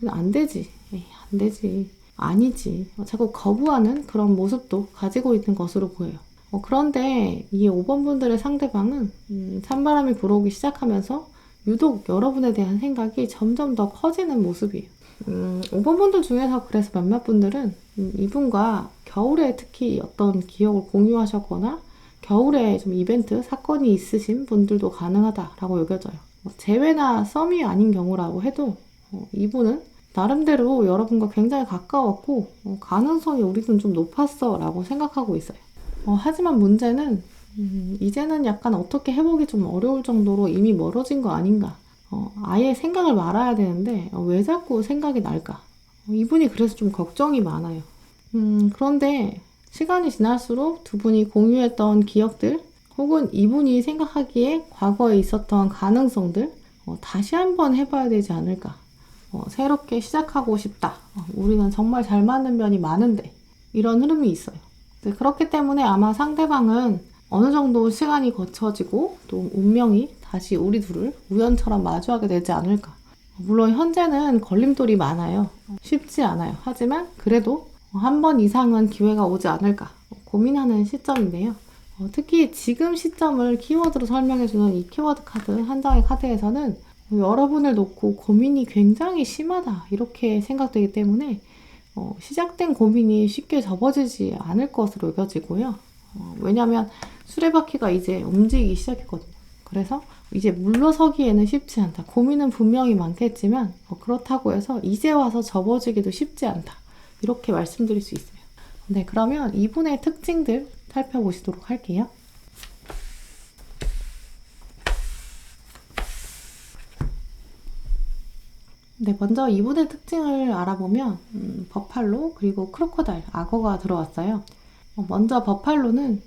안 되지, 에이, 안 되지, 아니지, 자꾸 거부하는 그런 모습도 가지고 있는 것으로 보여요. 그런데 이 5번 분들의 상대방은 찬바람이 불어오기 시작하면서 유독 여러분에 대한 생각이 점점 더 커지는 모습이에요. 5번 분들 중에서 그래서 몇몇 분들은 이분과 겨울에 특히 어떤 기억을 공유하셨거나 겨울에 좀 이벤트, 사건이 있으신 분들도 가능하다라고 여겨져요. 재회나 썸이 아닌 경우라고 해도 이분은 나름대로 여러분과 굉장히 가까웠고 가능성이 우리는 좀 높았어 라고 생각하고 있어요. 하지만 문제는 이제는 약간 어떻게 해보기 좀 어려울 정도로 이미 멀어진 거 아닌가. 아예 생각을 말아야 되는데 왜 자꾸 생각이 날까? 이분이 그래서 좀 걱정이 많아요. 그런데 시간이 지날수록 두 분이 공유했던 기억들 혹은 이분이 생각하기에 과거에 있었던 가능성들 다시 한번 해봐야 되지 않을까. 새롭게 시작하고 싶다. 우리는 정말 잘 맞는 면이 많은데 이런 흐름이 있어요. 그렇기 때문에 아마 상대방은 어느 정도 시간이 거쳐지고 또 운명이 다시 우리 둘을 우연처럼 마주하게 되지 않을까. 물론 현재는 걸림돌이 많아요. 쉽지 않아요. 하지만 그래도 한 번 이상은 기회가 오지 않을까 고민하는 시점인데요. 특히 지금 시점을 키워드로 설명해주는 이 키워드 카드, 한 장의 카드에서는 여러분을 놓고 고민이 굉장히 심하다 이렇게 생각되기 때문에 시작된 고민이 쉽게 접어지지 않을 것으로 여겨지고요. 왜냐하면 수레바퀴가 이제 움직이기 시작했거든요. 그래서 이제 물러서기에는 쉽지 않다. 고민은 분명히 많겠지만 그렇다고 해서 이제 와서 접어지기도 쉽지 않다. 이렇게 말씀드릴 수 있어요. 네, 그러면 이분의 특징들 살펴보시도록 할게요. 네, 먼저 이분의 특징을 알아보면 버팔로 그리고 크로커다일, 악어가 들어왔어요. 먼저 버팔로는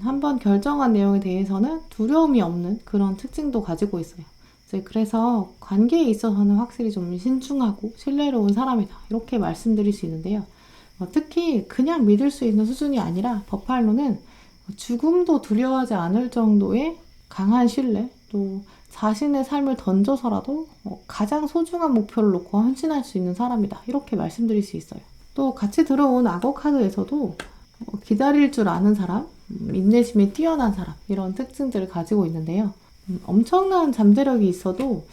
한번 결정한 내용에 대해서는 두려움이 없는 그런 특징도 가지고 있어요. 그래서 관계에 있어서는 확실히 좀 신중하고 신뢰로운 사람이다 이렇게 말씀드릴 수 있는데요. 특히 그냥 믿을 수 있는 수준이 아니라 버팔로는 죽음도 두려워하지 않을 정도의 강한 신뢰, 또 자신의 삶을 던져서라도 가장 소중한 목표를 놓고 헌신할 수 있는 사람이다 이렇게 말씀드릴 수 있어요. 또 같이 들어온 악어 카드에서도 기다릴 줄 아는 사람, 인내심이 뛰어난 사람 이런 특징들을 가지고 있는데요. 엄청난 잠재력이 있어도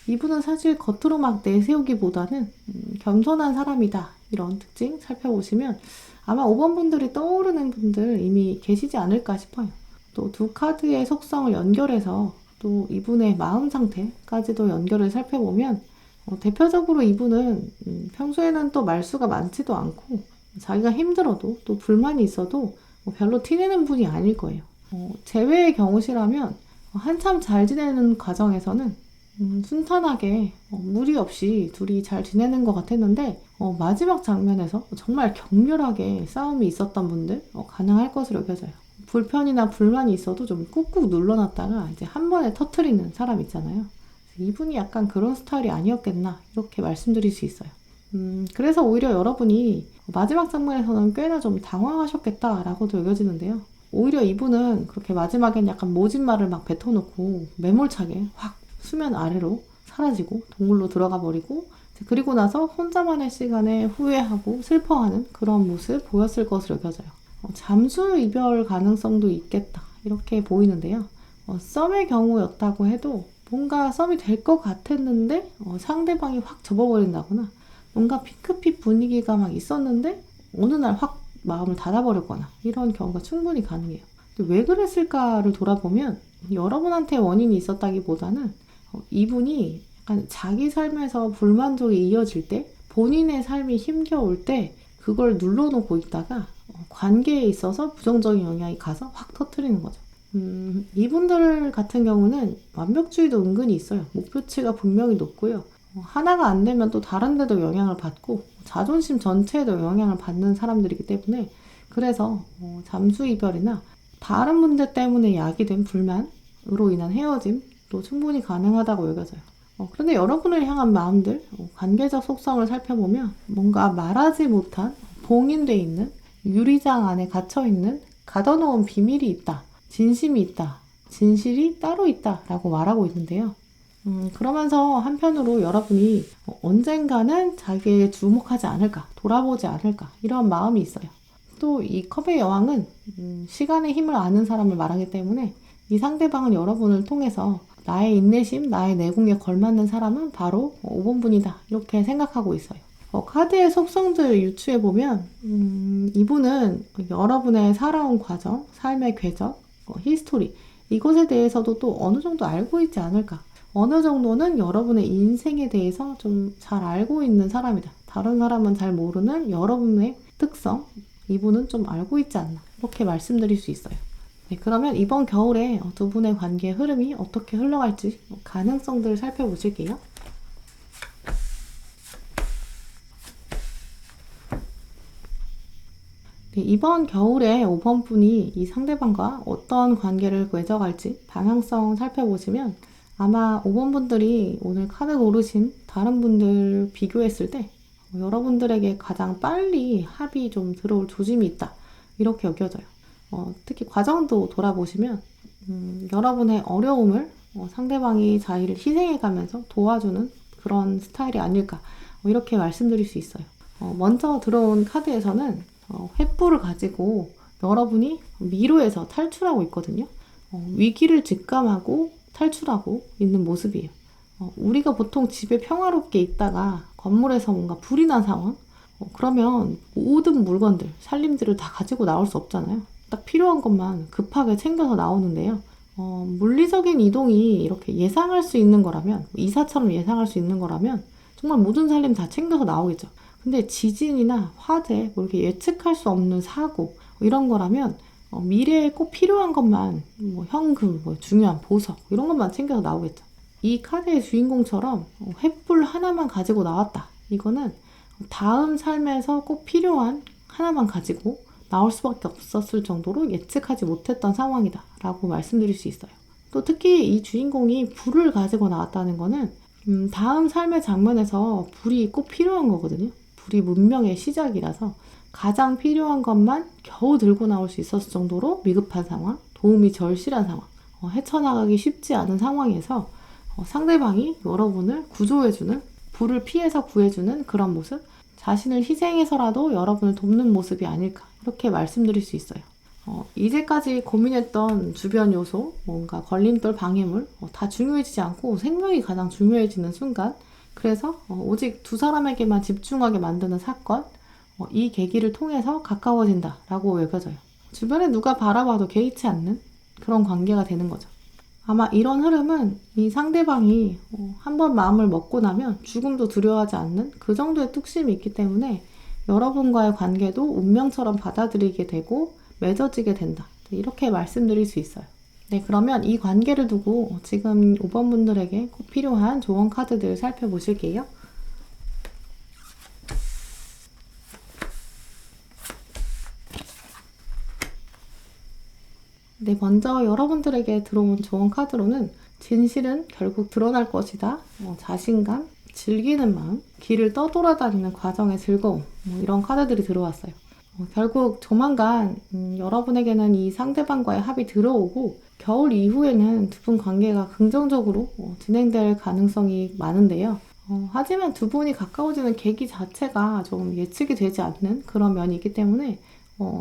이분은 사실 겉으로 막 내세우기보다는 겸손한 사람이다 이런 특징 살펴보시면 아마 5번 분들이 떠오르는 분들 이미 계시지 않을까 싶어요. 또 두 카드의 속성을 연결해서 또 이분의 마음 상태까지도 연결을 살펴보면 대표적으로 이분은 평소에는 또 말수가 많지도 않고 자기가 힘들어도 또 불만이 있어도 별로 티내는 분이 아닐 거예요. 재회의 경우시라면 한참 잘 지내는 과정에서는 순탄하게 무리 없이 둘이 잘 지내는 것 같았는데 마지막 장면에서 정말 격렬하게 싸움이 있었던 분들 가능할 것으로 여겨져요. 불편이나 불만이 있어도 좀 꾹꾹 눌러놨다가 이제 한 번에 터트리는 사람 있잖아요. 이분이 약간 그런 스타일이 아니었겠나 이렇게 말씀드릴 수 있어요. 그래서 오히려 여러분이 마지막 장면에서는 꽤나 좀 당황하셨겠다라고도 여겨지는데요. 오히려 이분은 그렇게 마지막엔 약간 모진 말을 막 뱉어놓고 매몰차게 확 수면 아래로 사라지고 동굴로 들어가 버리고 그리고 나서 혼자만의 시간에 후회하고 슬퍼하는 그런 모습 보였을 것으로 여겨져요. 잠수 이별 가능성도 있겠다 이렇게 보이는데요. 썸의 경우였다고 해도 뭔가 썸이 될 것 같았는데 상대방이 확 접어버린다거나 뭔가 핑크빛 분위기가 막 있었는데 어느 날 확 마음을 닫아버렸거나 이런 경우가 충분히 가능해요. 근데 왜 그랬을까를 돌아보면 여러분한테 원인이 있었다기보다는 이분이 약간 자기 삶에서 불만족이 이어질 때 본인의 삶이 힘겨울 때 그걸 눌러놓고 있다가 관계에 있어서 부정적인 영향이 가서 확 터트리는 거죠. 이분들 같은 경우는 완벽주의도 은근히 있어요. 목표치가 분명히 높고요. 하나가 안 되면 또 다른 데도 영향을 받고 자존심 전체에도 영향을 받는 사람들이기 때문에 그래서 잠수 이별이나 다른 문제 때문에 야기된 불만으로 인한 헤어짐도 충분히 가능하다고 여겨져요. 그런데 여러분을 향한 마음들, 관계적 속성을 살펴보면 뭔가 말하지 못한 봉인돼 있는 유리장 안에 갇혀있는 가둬놓은 비밀이 있다. 진심이 있다. 진실이 따로 있다. 라고 말하고 있는데요. 그러면서 한편으로 여러분이 언젠가는 자기에게 주목하지 않을까, 돌아보지 않을까 이런 마음이 있어요. 또 이 컵의 여왕은 시간의 힘을 아는 사람을 말하기 때문에 이 상대방은 여러분을 통해서 나의 인내심, 나의 내공에 걸맞는 사람은 바로 5번 분이다. 이렇게 생각하고 있어요. 카드의 속성들 유추해보면 이분은 여러분의 살아온 과정, 삶의 궤적, 히스토리 이것에 대해서도 또 어느 정도 알고 있지 않을까. 어느 정도는 여러분의 인생에 대해서 좀 잘 알고 있는 사람이다. 다른 사람은 잘 모르는 여러분의 특성, 이분은 좀 알고 있지 않나. 이렇게 말씀드릴 수 있어요. 네, 그러면 이번 겨울에 두 분의 관계의 흐름이 어떻게 흘러갈지 가능성들을 살펴보실게요. 네, 이번 겨울에 5번 분이 이 상대방과 어떤 관계를 맺어갈지 방향성 살펴보시면 아마 5번 분들이 오늘 카드 고르신 다른 분들 비교했을 때 여러분들에게 가장 빨리 합이 좀 들어올 조짐이 있다. 이렇게 여겨져요. 특히 과정도 돌아보시면 여러분의 어려움을 상대방이 자기를 희생해가면서 도와주는 그런 스타일이 아닐까 이렇게 말씀드릴 수 있어요. 먼저 들어온 카드에서는 횃불을 가지고 여러분이 미로에서 탈출하고 있거든요. 위기를 직감하고 탈출하고 있는 모습이에요. 우리가 보통 집에 평화롭게 있다가 건물에서 뭔가 불이 난 상황? 그러면 모든 물건들, 살림들을 다 가지고 나올 수 없잖아요. 딱 필요한 것만 급하게 챙겨서 나오는데요. 물리적인 이동이 이렇게 예상할 수 있는 거라면, 이사처럼 예상할 수 있는 거라면 정말 모든 살림 다 챙겨서 나오겠죠. 근데 지진이나 화재, 뭐 이렇게 예측할 수 없는 사고 이런 거라면 미래에 꼭 필요한 것만 뭐 현금, 뭐 중요한 보석 이런 것만 챙겨서 나오겠죠. 이 카드의 주인공처럼 횃불 하나만 가지고 나왔다. 이거는 다음 삶에서 꼭 필요한 하나만 가지고 나올 수밖에 없었을 정도로 예측하지 못했던 상황이다 라고 말씀드릴 수 있어요. 또 특히 이 주인공이 불을 가지고 나왔다는 거는 다음 삶의 장면에서 불이 꼭 필요한 거거든요. 불이 문명의 시작이라서 가장 필요한 것만 겨우 들고 나올 수 있었을 정도로 위급한 상황, 도움이 절실한 상황, 헤쳐나가기 쉽지 않은 상황에서 상대방이 여러분을 구조해주는, 불을 피해서 구해주는 그런 모습, 자신을 희생해서라도 여러분을 돕는 모습이 아닐까 이렇게 말씀드릴 수 있어요. 이제까지 고민했던 주변 요소, 뭔가 걸림돌, 방해물 다 중요해지지 않고 생명이 가장 중요해지는 순간, 그래서 오직 두 사람에게만 집중하게 만드는 사건, 이 계기를 통해서 가까워진다라고 여겨져요. 주변에 누가 바라봐도 개의치 않는 그런 관계가 되는 거죠. 아마 이런 흐름은 이 상대방이 한번 마음을 먹고 나면 죽음도 두려워하지 않는 그 정도의 뚝심이 있기 때문에 여러분과의 관계도 운명처럼 받아들이게 되고 맺어지게 된다. 이렇게 말씀드릴 수 있어요. 네, 그러면 이 관계를 두고 지금 5번 분들에게 꼭 필요한 조언 카드들을 살펴보실게요. 네, 먼저 여러분들에게 들어온 조언 카드로는 진실은 결국 드러날 것이다. 자신감, 즐기는 마음, 길을 떠돌아다니는 과정의 즐거움, 이런 카드들이 들어왔어요. 결국 조만간 여러분에게는 이 상대방과의 합이 들어오고 겨울 이후에는 두 분 관계가 긍정적으로 진행될 가능성이 많은데요. 하지만 두 분이 가까워지는 계기 자체가 좀 예측이 되지 않는 그런 면이 있기 때문에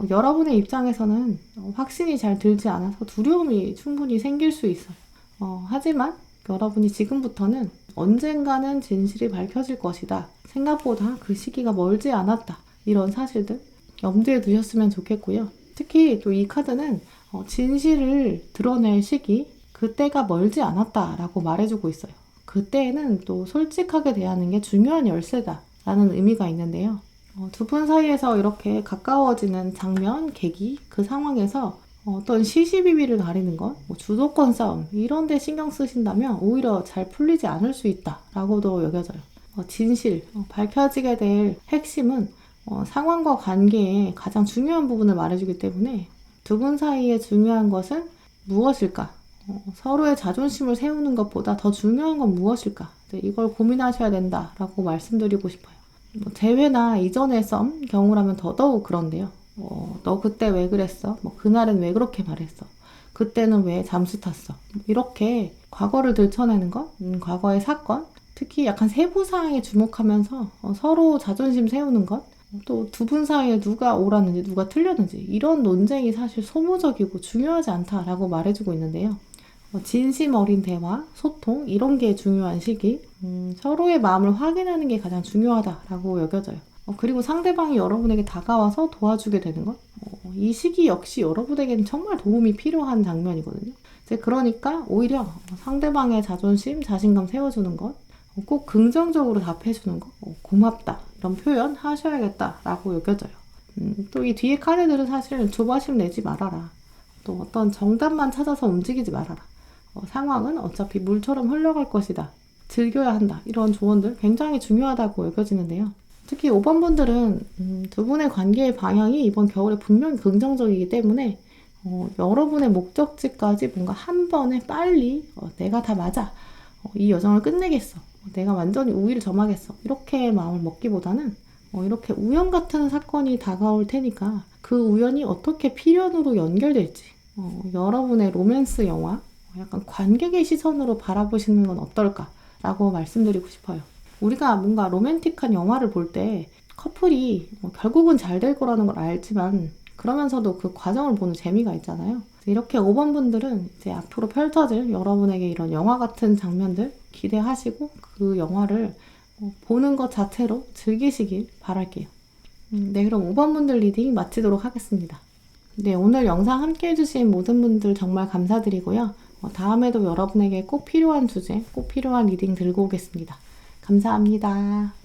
여러분의 입장에서는 확신이 잘 들지 않아서 두려움이 충분히 생길 수 있어요. 하지만 여러분이 지금부터는 언젠가는 진실이 밝혀질 것이다. 생각보다 그 시기가 멀지 않았다. 이런 사실들 염두에 두셨으면 좋겠고요. 특히 또 이 카드는 진실을 드러낼 시기, 그때가 멀지 않았다라고 말해주고 있어요. 그때에는 또 솔직하게 대하는 게 중요한 열쇠다라는 의미가 있는데요. 두 분 사이에서 이렇게 가까워지는 장면, 계기, 그 상황에서 어떤 시시비비를 가리는 것, 주도권 싸움 이런 데 신경 쓰신다면 오히려 잘 풀리지 않을 수 있다라고도 여겨져요. 진실, 밝혀지게 될 핵심은 상황과 관계의 가장 중요한 부분을 말해주기 때문에 두 분 사이에 중요한 것은 무엇일까? 서로의 자존심을 세우는 것보다 더 중요한 건 무엇일까? 이걸 고민하셔야 된다라고 말씀드리고 싶어요. 대회나 이전의 썸 경우라면 더더욱 그런데요. 너 그때 왜 그랬어? 그날은 왜 그렇게 말했어? 그때는 왜 잠수 탔어? 이렇게 과거를 들춰내는 것, 과거의 사건, 특히 약간 세부 사항에 주목하면서 서로 자존심 세우는 것, 또 두 분 사이에 누가 옳았는지 누가 틀렸는지 이런 논쟁이 사실 소모적이고 중요하지 않다라고 말해주고 있는데요. 진심 어린 대화, 소통 이런 게 중요한 시기. 서로의 마음을 확인하는 게 가장 중요하다라고 여겨져요. 그리고 상대방이 여러분에게 다가와서 도와주게 되는 것. 이 시기 역시 여러분에게는 정말 도움이 필요한 장면이거든요. 이제 그러니까 오히려 상대방의 자존심, 자신감 세워주는 것, 꼭 긍정적으로 답해주는 것, 고맙다 이런 표현 하셔야겠다라고 여겨져요. 또 이 뒤에 카드들은 사실 조바심 내지 말아라. 또 어떤 정답만 찾아서 움직이지 말아라. 상황은 어차피 물처럼 흘러갈 것이다. 즐겨야 한다. 이런 조언들 굉장히 중요하다고 여겨지는데요. 특히 5번 분들은 두 분의 관계의 방향이 이번 겨울에 분명히 긍정적이기 때문에 여러분의 목적지까지 뭔가 한 번에 빨리 내가 다 맞아. 이 여정을 끝내겠어. 내가 완전히 우위를 점하겠어. 이렇게 마음을 먹기보다는 이렇게 우연 같은 사건이 다가올 테니까 그 우연이 어떻게 필연으로 연결될지 여러분의 로맨스 영화 약간 관객의 시선으로 바라보시는 건 어떨까라고 말씀드리고 싶어요. 우리가 뭔가 로맨틱한 영화를 볼 때 커플이 결국은 잘 될 거라는 걸 알지만 그러면서도 그 과정을 보는 재미가 있잖아요. 이렇게 5번 분들은 이제 앞으로 펼쳐질 여러분에게 이런 영화 같은 장면들 기대하시고 그 영화를 보는 것 자체로 즐기시길 바랄게요. 네, 그럼 5번 분들 리딩 마치도록 하겠습니다. 네, 오늘 영상 함께 해주신 모든 분들 정말 감사드리고요. 다음에도 여러분에게 꼭 필요한 주제, 꼭 필요한 리딩 들고 오겠습니다. 감사합니다.